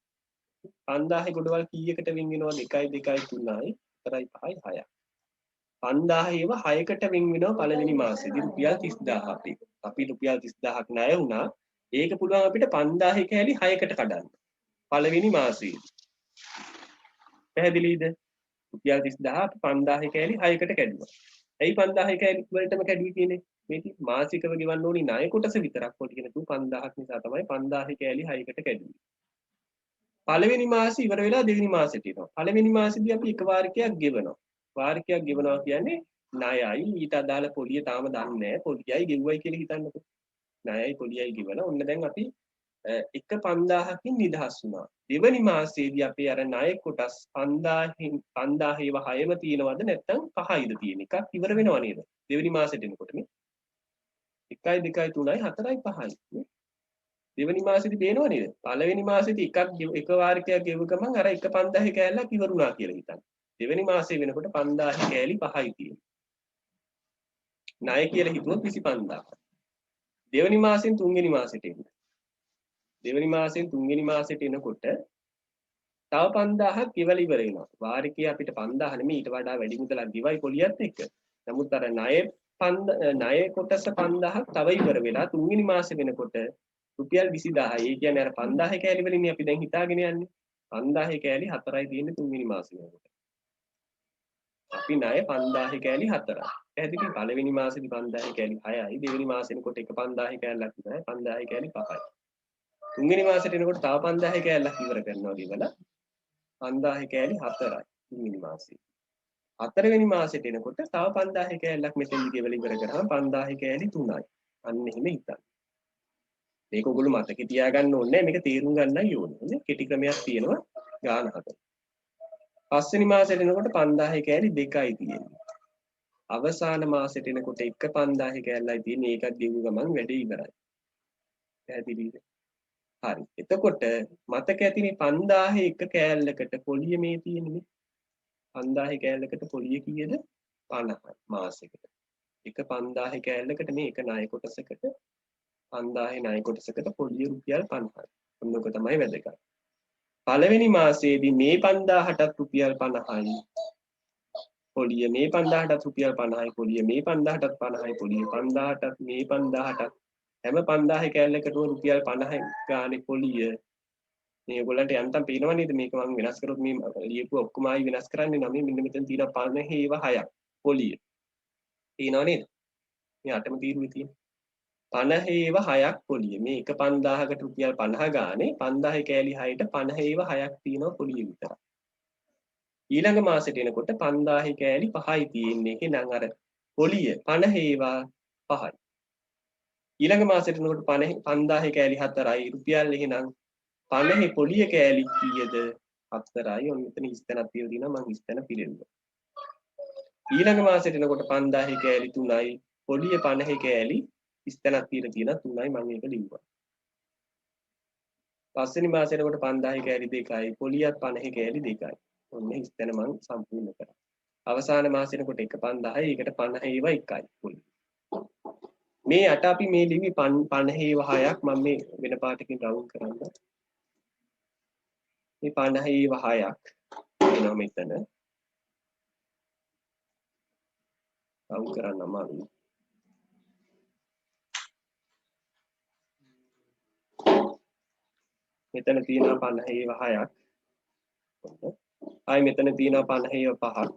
5000 ගොඩවල් කීයකට වෙන් වෙනවද? 1 2 3යි 4යි 5යි 6යි. 5000 ඒවා 6කට වෙන් වෙනවා පළවෙනි මාසෙදී රුපියල් 30000 අපි රුපියල් 30000ක් ණය වුණා. ඒක පුළුවන් අපිට 5000 කෑලි 6කට කඩන්න. පළවෙනි මාසෙදී. පැහැදිලිද? රුපියල් 30000 5000 කෑලි 6කට කැඩුවා. ඇයි 5000 කෑලි වලටම කැඩුවේ කියන්නේ? මේක මාසිකව ගෙවන්න ඕනි ණය කොටස විතරක් පොඩි කෙනෙකු 5000ක් නිසා තමයි 5000 කෑලි 6කට කැඩුවේ. පළවෙනි මාසෙ ඉවර වෙලා දෙවෙනි මාසෙට එනවා. පළවෙනි මාසෙදී අපි එක වාරිකයක් ගෙවනවා. වාරිකයක් ගෙවනවා කියන්නේ ණයයි ඊට අදාළ පොලිය තාම දන්නේ නැහැ. පොලියයි ගෙවුවයි කියලා හිතන්නකෝ. ණයයි පොලියයි ගෙවලා ඔන්න දැන් අපි එක 5000කින් නිදහස් වුණා. දෙවෙනි මාසයේදී අපේ අර ණය කොටස් 5000 ඒවා 6ම තියෙනවද නැත්නම් 5යිද තියෙන එකක් ඉවර වෙනව නේද? දෙවෙනි මාසෙට එනකොට මේ 1යි 2යි 3යි 4යි 5යි. දෙවෙනි මාසෙදි පේනව නේද? පළවෙනි මාසෙදි එක වාරිකයක් ගෙව ගමන් අර එක 5000 කෑල්ලක් ඉවරුණා කියලා හිතන්න. දෙවෙනි මාසෙ වෙනකොට 5000 කෑලි 5යි තියෙන්නේ. ණය කියලා හිතුවොත් 25000. දෙවෙනි මාසෙන් තුන්වෙනි මාසෙට එන්න. දෙවෙනි මාසෙන් තුන්වෙනි මාසෙට එනකොට තව 5000ක් ගෙවලා ඉවර වෙනවා. වාරිකයේ අපිට 5000 නෙමෙයි ඊට වඩා වැඩි මුදලක් ගෙවයි පොලියත් එක්ක. නමුත් අර ණය කොටස 5000ක් තව ඉවර වෙලා තුන්වෙනි මාසෙ වෙනකොට රුපියල් 20000යි. ඒ කියන්නේ අර 5000 කෑලි වලින් අපි දැන් හිතාගෙන යන්නේ. 5000 කෑලි 4යි තියෙන්නේ තුන්වෙනි මාසෙ වෙනකොට. අපි ණය 5000 කෑලි 4යි. පැහැදිලි? පළවෙනි මාසෙදි 5000 කෑලි 6යි. දෙවෙනි මාසෙනකොට එක 5000 කෑල්ලක් ඉවරයි. 5000 කෑලි 5යි. තුන්වෙනි මාසෙට එනකොට තව 5000 කෑල්ලක් ඉවර කරනවා කියලා 5000 කෑලි 4යි තුන්වෙනි මාසෙ. හතරවෙනි මාසෙට එනකොට තව 5000 කෑල්ලක් මෙතෙන්දි ගෙවලා ඉවර කරාම 5000 කෑලි 3යි. අන්න එහෙම හිතන්න. මේක ඔයගොල්ලෝ මතකේ තියාගන්න ඕනේ මේක තේරුම් ගන්නයි ඕනේ. හොඳේ කෙටි ක්‍රමයක් තියෙනවා ගාන හතර. පස්වෙනි මාසෙට එනකොට 5000 කෑලි 2යි තියෙන්නේ. අවසාන මාසෙට එනකොට 5000 කෑල්ලයි තියෙන්නේ. ඒකත් ගෙවු ගමන් වැඩේ ඉවරයි. පැහැදිලිද? හරි. එතකොට මතක ඇතිනේ 5000 එක කෑල්ලකට පොලිය මේ තියෙන්නේ. 5000 කෑල්ලකට පොලිය කීයද? 50 මාසෙකට. එක 5000 කෑල්ලකට මේ එක ණය කොටසකට 5000 ණය කොටසකට පොලිය රුපියල් 50යි. ඔන්නෝක තමයි වැදගත්. පළවෙනි මාසයේදී මේ 5000ටත් රුපියල් 50යි. පොලිය මේ 5000ටත් රුපියල් 50යි. පොලිය මේ 5000ටත් 50යි. පොලිය 5000ටත් මේ 5000ටත් හැම 5000 කෑල්ලකටම රුපියල් 50 ගානේ පොලිය. මේ ඔයගොල්ලන්ට යන්තම් පේනව නේද මේක මම වෙනස් කරොත් මේ ලියපුව ඔක්කොම ආයි වෙනස් කරන්නේ නම් මෙන්න මෙතන තියෙනවා 50 ඒව 6ක් පොලිය. පේනව නේද? මේ අටම තීරුවේ තියෙන 50 ඒව 6ක් පොලිය. මේ එක 5000කට රුපියල් 50 ගානේ 5000 කෑලි 6ට 50 ඒව 6ක් තියෙනවා පොලිය විතරයි. ඊළඟ මාසෙට එනකොට 5000 කෑලි 5යි තියෙන්නේ. එහෙනම් අර පොලිය 50 ඒවා 5යි. ඊළඟ මාසෙට එනකොට 5000 කෑලි 4යි රුපියල් එහෙනම් 50 පොලිය කෑලි කීයද? 4යි. ඔන්න මෙතන ඉස්තනක් තියලා තියෙනවා මම ඉස්තන පිළිෙන්නවා. ඊළඟ මාසෙට එනකොට 5000 කෑලි 3යි පොලිය 50 කෑලි ඉස්තනක් තියලා තියෙනවා 3යි මම ඒක ලිව්වා. පස්වෙනි මාසෙට එනකොට 5000 කෑලි 2යි පොලියත් 50 කෑලි 2යි. ඔන්න ඉස්තන මම සම්පූර්ණ කරා. අවසාන මාසෙට එනකොට එක 5000යි ඒකට 50 ඒවා 1යි පොලිය. මේ අට අපි මේ ලිවි 50 ඒවා 6ක් මම මේ වෙන පාටකින් රවුන්ඩ් කරන්න. මේ 50 ඒවා 6ක් එනවා මෙතන. රවුන්ඩ් කරන්න අමාරුයි. මෙතන තියෙනවා 50 ඒවා 6ක්. ආයි මෙතන තියෙනවා 50 ඒවා 5ක්.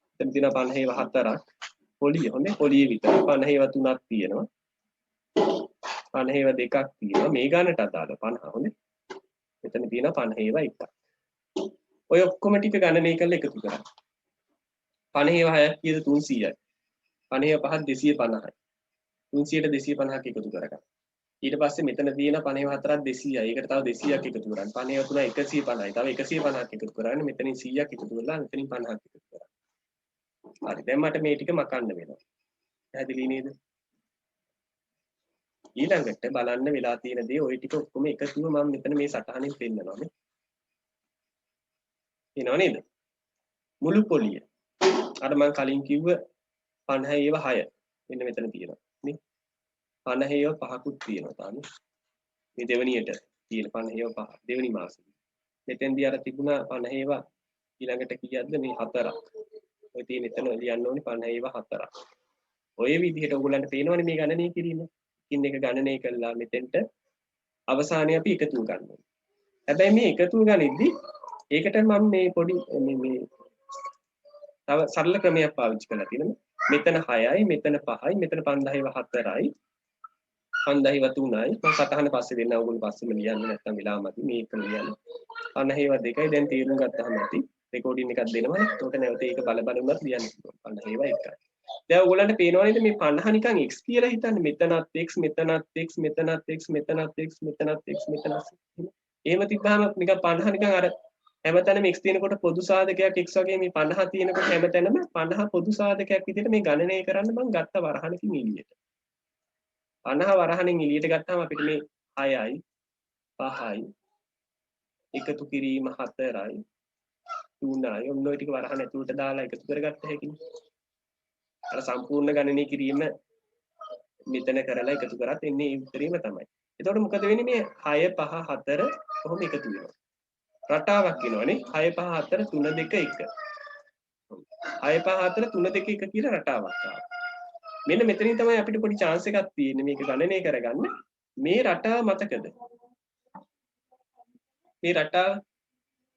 මෙතන තියෙනවා 50 ඒවා 4ක්. පොලිය හොඳේ පොලිය විතර 50 ඒවා 3ක් තියෙනවා. 50 ඒවා 2ක් තියෙනවා. මේ ගානට අදාළ 50 හොඳේ. මෙතන තියෙනවා 50 ඒවා 1ක්. ඔය ඔක්කොම ටික ගණනය කරලා එකතු කරා. 50 ඒවා 6ක් කීයද 300යි. 50 ඒවා 5ක් 250යි. 300ට 250ක් එකතු කරගන්න. ඊට පස්සේ මෙතන තියෙන 50 4ක් 200යි. ඒකට තව 200ක් එකතු කරන්න. 50 3 150යි. තව 150ක් එකතු කරන්න. මෙතනින් 100ක් එකතු කරලා මෙතනින් 50ක් එකතු කරන්න. හරි. දැන් මට මේ ටික මකන්න වෙනවා. පැහැදිලි නේද? ඊළඟට බලන්න වෙලා තියෙන දේ ওই ටික ඔක්කොම එකතුව මම මෙතන මේ සටහනින් පෙන්නනවා නේ. එනව නේද? මුළු පොලිය. අර මම කලින් කිව්ව 50 ඒවා 6 මෙන්න මෙතන තියෙනවා. නේ? 50 ඒවා 5කුත් තියෙනවා තාම. මේ දෙවනියට තියෙන 50 ඒවා 5 දෙවනි මාසෙදි. මෙතෙන්දී අර තිබුණා 50 ඒවා ඊළඟට කීයක්ද මේ 4ක්. ඔය තියෙන එතන ලියන්න ඕනේ 50 ඒවා 4ක්. ඔය විදිහට ඔයගොල්ලන්ට පේනවනේ මේ ගණනය කිරීම. එකින් එක ගණනය කළා මෙතෙන්ට අවසානයේ අපි එකතු ගන්නවා. හැබැයි මේ එකතු ගනිද්දි ඒකට මම මේ පොඩි මේ තව සරල ක්‍රමයක් පාවිච්චි කරලා තියෙනවා. මෙතන 6යි මෙතන 5යි මෙතන 5000 ඒවා 4යි 5000 ඒවා 3යි මම සටහන පස්සේ දෙන්න ඕගොල්ලෝ පස්සෙම ලියන්න නැත්නම් වෙලාව මදි මේක ලියන්න 50 ඒවා 2යි දැන් තීරුම් ගත්තාම ඇති රෙකෝඩින් එකක් දෙනවනේ එතකොට නැවත ඒක බල බල උනත් ලියන්න පුළුවන් 50 ඒවා 1යි දැන් ඔයගොල්ලන්ට පේනවා නේද මේ 50 නිකන් x කියලා හිතන්නේ මෙතනත් x මෙතනත් x මෙතනත් x මෙතනත් x මෙතනත් x මෙතනත් එහෙම තිබ්බහම නිකන් 50 නිකන් අර හැමතැනම x තියෙනකොට පොදු සාධකයක් x වගේ මේ 50 තියෙනකොට හැමතැනම 50 පොදු සාධකයක් විදිහට මේ ගණනය කරන්න මම ගත්ත වරහණකින් එළියට 50 වරහණෙන් එළියට ගත්තාම අපිට මේ 6යි 5යි එකතු කිරීම 4යි 3යි ඔන්න ඔය ටික වරහණ ඇතුළට දාලා එකතු කරගත්ත හැකිනේ අර සම්පූර්ණ ගණනය කිරීම මෙතන කරලා එකතු කරත් එන්නේ ඒ උත්තරේම තමයි. එතකොට මොකද වෙන්නේ මේ 6 5 4 කොහොම එකතු වෙනවා. රටාවක් එනවනේ 6 5 4 3 2 1. 6 5 4 3 2 1 කියලා රටාවක් ආවා. මෙන්න මෙතනින් තමයි අපිට පොඩි chance එකක් තියෙන්නේ මේක ගණනය කරගන්න. මේ රටාව මතකද? මේ රටාව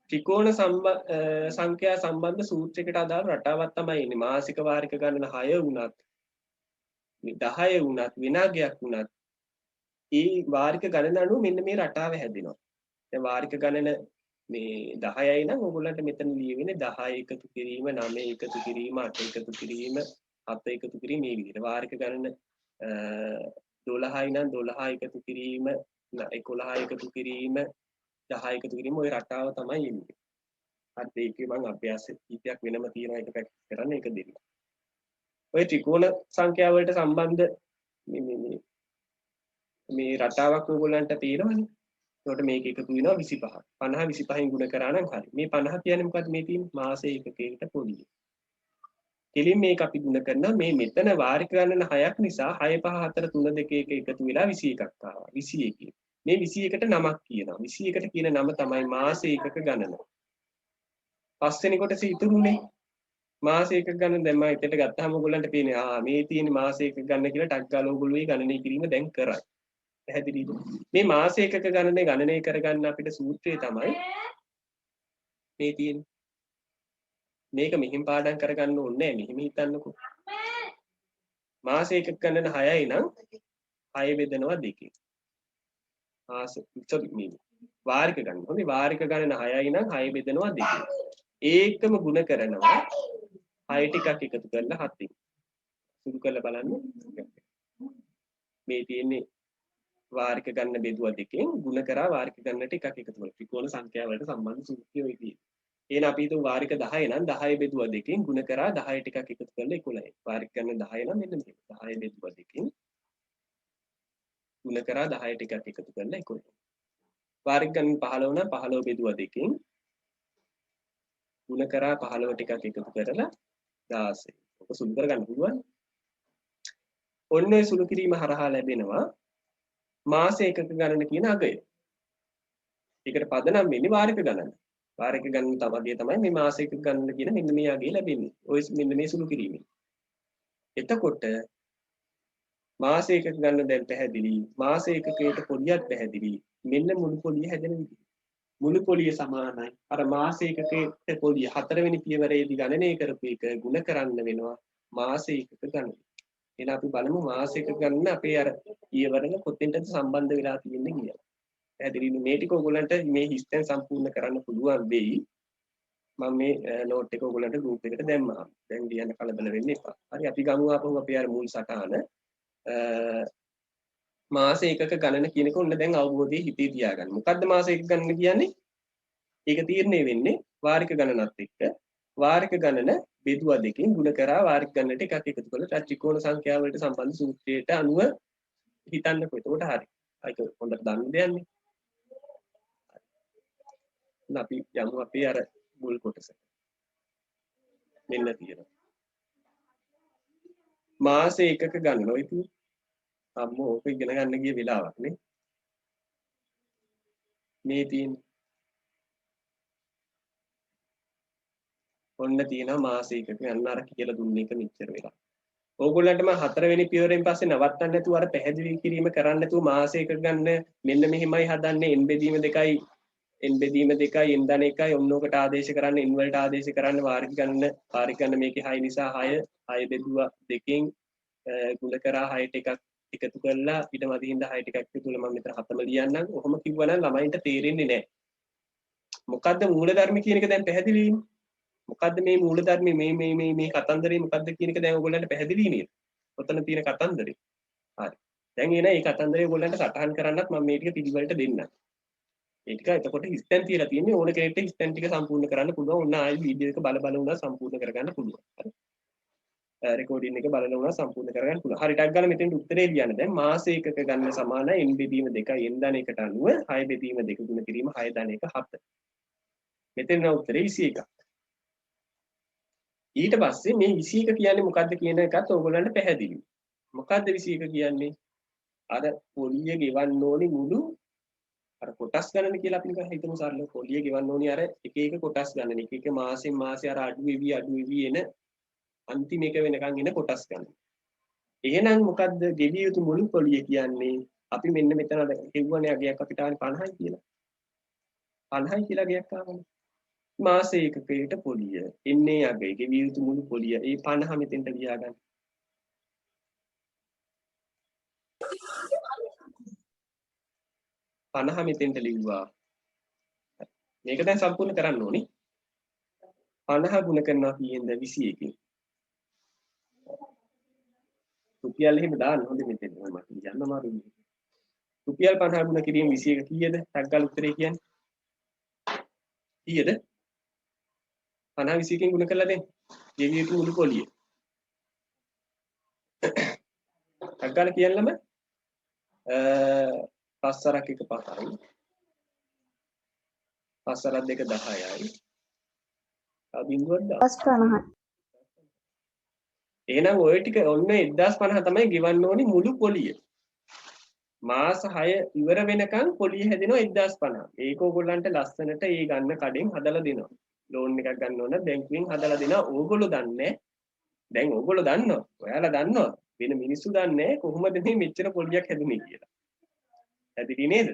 ත්‍රිකෝණ සංඛ්‍යා සම්බන්ධ සූත්‍රයකට අදාළ රටාවක් තමයි ඉන්නේ. මාසික වාරික ගණන 6 වුණත් 10 වුණත් විනාගයක් වුණත් ඒ වාරික ගණන අනුව මෙන්න මේ රටාව හැදෙනවා. දැන් වාරික ගණන මේ 10යි නම් ඕගොල්ලන්ට මෙතන ලියවෙන්නේ 10 එකතු කිරීම 9 එකතු කිරීම 8 එකතු කිරීම 7 එකතු කිරීම මේ විදිහට වාරික ගණන 12යි නම් 12 එකතු කිරීම 11 එකතු කිරීම 10 එකතු කිරීම ওই රටාව තමයි එන්නේ. හරිද? ඒකේ මම අභ්‍යාස කීපයක් වෙනම තියෙනවා ඒක ප්‍රැක්ටිස් කරන්න ඒක දෙන්න. ඔය ත්‍රිකෝණ සංඛ්‍යා වලට සම්බන්ධ මේ රටාවක් ඔයගොල්ලන්ට තියෙනවනේ. ඒකට මේක එකතු වෙනවා 25. 50 25න් ගුණ කරා නම් හරි. මේ 50 කියන්නේ මොකද්ද මේ තියෙන්නේ? මාස ඒකකයකට පොඩි. කෙලින් මේක අපි ගුණ කරනවා මේ මෙතන වාරික ගණන 6ක් නිසා 6 5 4 3 2 1 එකතු වෙලා 21ක් ආවා 21. මේ 21ට නමක් කියනවා 21ට කියන නම තමයි මාස ඒකක ගණන. පස්වෙනි කොටස ඉතුරුනේ මාස ඒකක ගණන දැන් මම එතට ගත්තාම ඔයගොල්ලන්ට පේන්නේ මේ තියෙන මාස ඒකක ගණන කියලා ටක් ගාලා ඔයගොල්ලෝ ගණනය කිරීම දැන් කරයි. පැහැදිලිද? මේ මාස ඒකක ගණනය කරගන්න අපිට සූත්‍රය තමයි මේ තියෙන්නේ. මේක මෙහින් පාඩම් කරගන්න ඕනේ නැහැ. මෙහිම හිතන්නකෝ. මාස එකක ගණන 6යි නම් 6 බෙදනවා 2කින්. වාරික ගණන. හොඳයි වාරික ගණන 6යි නම් 6 බෙදනවා 2කින්. ඒකම ගුණ කරනවා 6 ටිකක් එකතු කරලා 7න්. සුදු කරලා බලන්න. මේ තියෙන්නේ වාරික ගණන බෙදුවා 2කින් ගුණ කරා වාරික ගණනට එකක් එකතු කරලා ත්‍රිකෝණ සංඛ්‍යා වලට සම්බන්ධ සූත්‍රය ඔය තියෙන්නේ. එහෙනම් අපි හිතමු වාරික 10 නම් 10 බෙදුවා 2කින් ගුණ කරා 10 ටිකක් එකතු කරලා 11යි. වාරික ගණන 10 නම් මෙන්න මෙහෙම. 10 බෙදුවා 2කින් ගුණ කරා 10 ටිකක් එකතු කරලා 11යි. වාරික ගණන 15 නම් 15 බෙදුවා 2කින් ගුණ කරා 15 ටිකක් එකතු කරලා 16. ඔක සුළු කරගන්න පුළුවන්. ඔන්න ඔය සුළු කිරීම හරහා ලැබෙනවා මාස එකක ගණන කියන අගය. ඒකට පදනම් වෙන්නේ වාරික ගණන. වාරික ගණන තමයි මේ මාස එකක ගණන කියන මෙන්න මේ අගය ලැබෙන්නේ. ඔය මෙන්න මේ සුළු කිරීමෙන්. එතකොට මාස එකක ගණන දැන් පැහැදිලි. මාස එකකයට පොඩියක් පැහැදිලි. මෙන්න මුළු පොඩිය හැදෙන විදිහ. මුළු පොඩිය සමානයි. අර මාස එකකයට පොඩිය 4 වෙනි පියවරේදී ගණනය කරපු එක ගුණ කරන්න වෙනවා මාස එකක ගණන. එහෙනම් අපි බලමු මාස එකක ගණන අපේ අර පියවරල කොතෙන්ද සම්බන්ධ වෙලා තියෙන්නේ කියලා. පැහැදිලිද? මේ ටික ඔයගොල්ලන්ට මේ හිස්තෙන් සම්පූර්ණ කරන්න පුළුවන් වෙයි. මම මේ නෝට් එක ඔයගොල්ලන්ට ගෲප් එකට දැම්මා. දැන් ලියන්න කලබල වෙන්න එපා. හරි අපි ගමු ආපහු අපේ අර මුල් සටහන. මාස එකක ගණන කියන එක ඔන්න දැන් අවබෝධයේ හිතේ තියාගන්න. මොකද්ද මාස එකක ගණන කියන්නේ? ඒක තීරණය වෙන්නේ වාරික ගණනත් එක්ක. වාරික ගණන බෙදුවා 2කින් ගුණ කරා වාරික ගණනට එකක් එකතු කරලා ත්‍රිකෝණ සංඛ්‍යා වලට සම්බන්ධ සූත්‍රයට අනුව හිතන්නකෝ. එතකොට හරි. ඒක හොඳට දන්න දෙයක්නේ. අපි යමු අපේ අර මුල් කොටස. මෙන්න තියෙනවා. මාස එකක ගණන ඔය තියෙන්නේ. අම්මෝ ඕක ඉගෙන ගන්න ගිය වෙලාවක් නේ. මේ තියෙන්නේ. ඔන්න තියෙනවා මාස එකක ගණන අර කියලා දුන්න එක මෙච්චර වෙලා. ඕගොල්ලන්ට මම 4 වෙනි පියවරෙන් පස්සේ නවත්තන්න නැතුව අර පැහැදිලි කිරීම කරන්න නැතුව මාස එකක ගන්න මෙන්න මෙහෙමයි හදන්නේ n බෙදීම 2යි n බෙදීම 2යි n ධන 1යි ඔන්න ඔකට ආදේශ කරන්න n වලට ආදේශ කරන්න වාරික ගන්න මේකේ 6 නිසා 6 බෙදුවා 2කින් ගුණ කරා 6ට එකක් එකතු කරලා ඊට මදින්ද 6 ටිකක් එකතු කරලා මම මෙතන 7ම ලියන්නම්. ඔහොම කිව්වනම් ළමයින්ට තේරෙන්නේ නැහැ. මොකද්ද මූලධර්ම කියන එක දැන් පැහැදිලිනේ. මොකද්ද මේ මූලධර්ම මේ කතන්දරේ මොකද්ද කියන එක දැන් ඔයගොල්ලන්ට පැහැදිලි නේද? ඔතන තියෙන කතන්දරේ. හරි. දැන් එන මේ කතන්දරේ ඔයගොල්ලන්ට සටහන් කරන්නත් මම මේ ටික පිළිවෙලට දෙන්නම්. ඒ ටික එතකොට හිස්තැන් තියලා තියෙන්නේ ඕන කෙනෙක්ට හිස්තැන් ටික සම්පූර්ණ කරන්න පුළුවන්. ඔන්න ආයෙ වීඩියෝ එක බල වුණා සම්පූර්ණ කරගන්න පුළුවන්. හරි. රෙකෝඩින් එක බලන වුණා සම්පූර්ණ කරගන්න පුළුවන්. හරි ටක් ගාලා මෙතෙන්ට උත්තරේ ලියන්න. දැන් මාස එකක ගන්න සමානයි n බෙදීම 2යි n ධන 1ට අනුව 6 බෙදීම 2 ගුණ කිරීම 6 ධන 1 7. මෙතෙන් උත්තරේ 21ක්. ඊට පස්සේ මේ 21 කියන්නේ මොකද්ද කියන එකත් ඕගොල්ලන්ට පැහැදිලි. මොකද්ද 21 කියන්නේ? අර පොලිය ගෙවන්න ඕනි මුළු අර කොටස් ගණන කියලා අපි නිකන් හිතමු සරලව පොලිය ගෙවන්න ඕනි අර එක එක කොටස් ගණන. එක එක මාසෙන් මාසෙ අර අඩු වෙවි එන අන්තිම එක වෙනකන් එන කොටස් ගණන. එහෙනම් මොකද්ද ගෙවිය යුතු මුළු පොලිය කියන්නේ? අපි මෙන්න මෙතන හෙව්වනේ අගයක් අපිට ආන්නේ 50යි කියලා. 50යි කියලා අගයක් ආවනේ. මාස එකකයට පොලිය එන්නේ අගය ගෙවිය යුතු මුළු පොලිය ඒ 50 මෙතෙන්ට ලියාගන්න. මෙතෙන්ට ලිව්වා. මේක දැන් සම්පූර්ණ කරන්න ඕනි. 50 ගුණ කරනවා කීයෙන්ද 21කින්. රුපියල් එහෙම දාන්න හොඳ මෙතන මම කියන්න අමාරුයි. රුපියල් 50 ගුණ කිරීම 21 කීයද? ටග්ගල් උත්තරේ කියන්නේ. කීයද? 50 21කින් ගුණ කළා දෙන්න. ගෙවිය යුතු මුළු පොලිය. ටග්ගල් කියන්නම පස්සරක් එක 5යි. පස්සරක් දෙක 10යි. ආ බිඳුවක් දාන්න. 50. එහෙනම් ওই ටික ඔන්න 1050 තමයි ගෙවන්න ඕනි මුළු පොලිය. මාස 6 ඉවර වෙනකන් පොලිය හැදෙනවා 1050. ඒක ඕගොල්ලන්ට ලස්සනට ඒ ගන්න කඩෙන් හදලා දෙනවා. ලෝන් එකක් ගන්න ඕන බැංකුවෙන් හදලා දෙනවා. ඕගොල්ලෝ දන්නේ දැන් ඕගොල්ලෝ දන්නවා. ඔයාලා දන්නවා. වෙන මිනිස්සු දන්නේ කොහොමද මේ මෙච්චර පොලියක් හැදුනේ කියලා. හැදිරි නේද?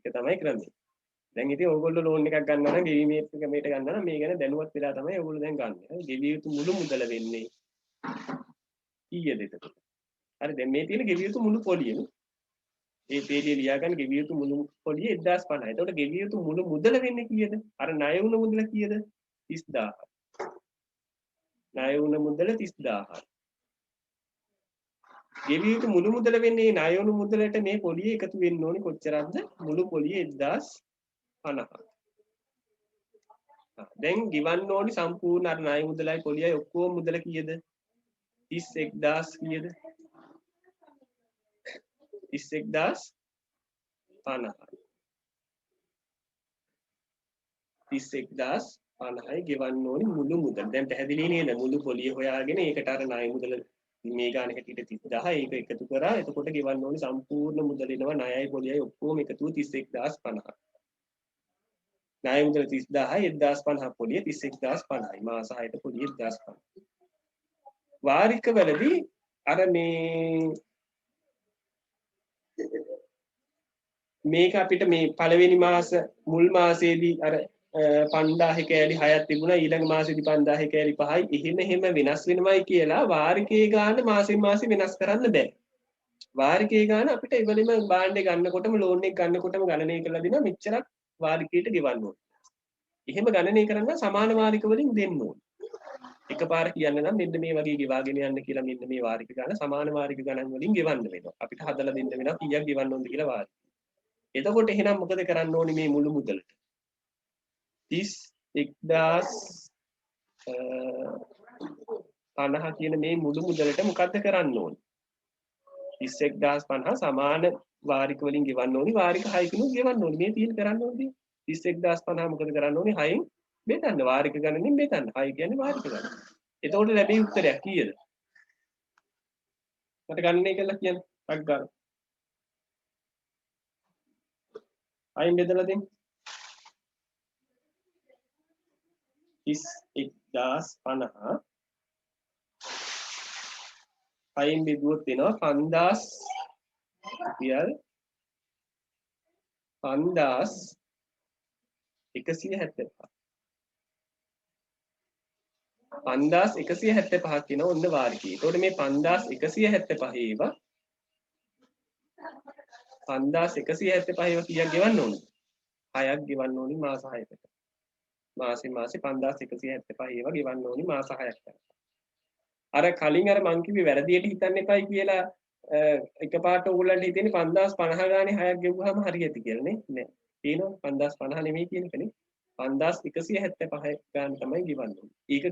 ඒක තමයි කරන්නේ. දැන් ඉතින් ඕගොල්ලෝ ලෝන් එකක් ගන්නවා නම් ගෙවීමේ ක්‍රමයට ගන්නවා නම් මේ ගැන දැනුවත් වෙලා තමයි ඕගොල්ලෝ දැන් ගන්න. ගෙවිය යුතු මුළු මුදල වෙන්නේ කීයද එතකොට? හරි දැන් මේ තියෙන ගෙවිය යුතු මුළු පොලියනේ. ඒ පේලිය ලියා ගන්න ගෙවිය යුතු මුළු පොලිය 1050. එතකොට ගෙවිය යුතු මුළු මුදල වෙන්නේ කීයද? අර ණය වුණ මුදල කීයද? 30000. ණය වුණ මුදල 30000. ගෙවිය යුතු මුළු මුදල වෙන්නේ ණය වුණ මුදලට මේ පොලිය එකතු වෙන්න ඕනේ කොච්චරක්ද? මුළු පොලිය 1050. දැන් ගිවන්න ඕනේ සම්පූර්ණ අර ණය මුදලයි පොලියයි ඔක්කොම මුදල කීයද? 31000 කීයද? 31050. 31050යි ගෙවන්න ඕනේ මුළු මුදල. දැන් පැහැදිලි නේද? මුළු පොලිය හොයාගෙන ඒකට අර ණය මුදල මේ ගාන හැටියට 30000 ඒක එකතු කරා. එතකොට ගෙවන්න ඕනේ සම්පූර්ණ මුදල එනවා ණයයි පොලියයි ඔක්කොම එකතුව 31050. ණය මුදල 30000යි 1050 පොලිය 31050යි. මාස 6ට පොලිය 1050. වාරික වලදී අර මේක අපිට මේ පළවෙනි මාස මුල් මාසයේදී අර 5000 කෑලි 6ක් තිබුණා ඊළඟ මාසෙදි 5000 කෑලි 5යි එහෙම වෙනස් වෙනවයි කියලා වාරිකයේ ගාන මාසෙන් මාසෙ වෙනස් කරන්න බෑ. වාරිකයේ ගාන අපිට ඉවලෙම බාණ්ඩේ ගන්නකොටම ලෝන් එක ගන්නකොටම ගණනය කරලා දෙනවා මෙච්චරක් වාරිකයට ගෙවන්න ඕනේ. එහෙම ගණනය කරන්න සමාන වාරික වලින් දෙන්න ඕනේ. එකපාර කියන්න නම් මෙන්න මේ වගේ ගෙවාගෙන යන්න කියලා මෙන්න මේ වාරික ගණන සමාන වාරික ගණන් වලින් ගෙවන්න වෙනවා. අපිට හදලා දෙන්න වෙනවා කීයක් ගෙවන්න ඕනද කියලා වාරික. එතකොට එහෙනම් මොකද කරන්න ඕනේ මේ මුළු මුදලට? 31050 කියන මේ මුළු මුදලට මොකද්ද කරන්න ඕනේ? 31050 සමාන වාරික වලින් ගෙවන්න ඕනේ. වාරික 6කිනුත් ගෙවන්න ඕනේ. මේ තියෙන කරන්න ඕනේ 31050 මොකද කරන්න ඕනේ? 6න් බෙදන්න. වාරික ගණනෙන් බෙදන්න. 6 කියන්නේ වාරික ගණන. එතකොට ලැබෙන උත්තරයක් කීයද? මට ගණනය කරලා කියන්න. ටක් ගන්න. 6න් බෙදලා දෙන්න. 31050 6න් බෙදුවොත් වෙනවා 5000 රුපියල් 5175 5175 කියන ඔන්න වාරිකය. එතකොට මේ 5175 ඒවා 5175 ඒවා කීයක් ගෙවන්න ඕනද? 6ක් ගෙවන්න ඕනි මාස 6කට. මාසෙන් මාසෙ 5175 ඒවා ගෙවන්න ඕනි මාස 6ක්. අර කලින් අර මං කිව්වේ වැරදියට හිතන්න එපයි කියලා එකපාරට ඕගොල්ලන්ට හිතෙන්නේ 5050 ගානේ 6ක් ගෙවුවාම හරියති කියලා නේ. නෑ. තියෙනවා 5050 නෙමෙයි කියන එකනේ. 5175 ගාන තමයි ගෙවන්න ඕනේ. ඒක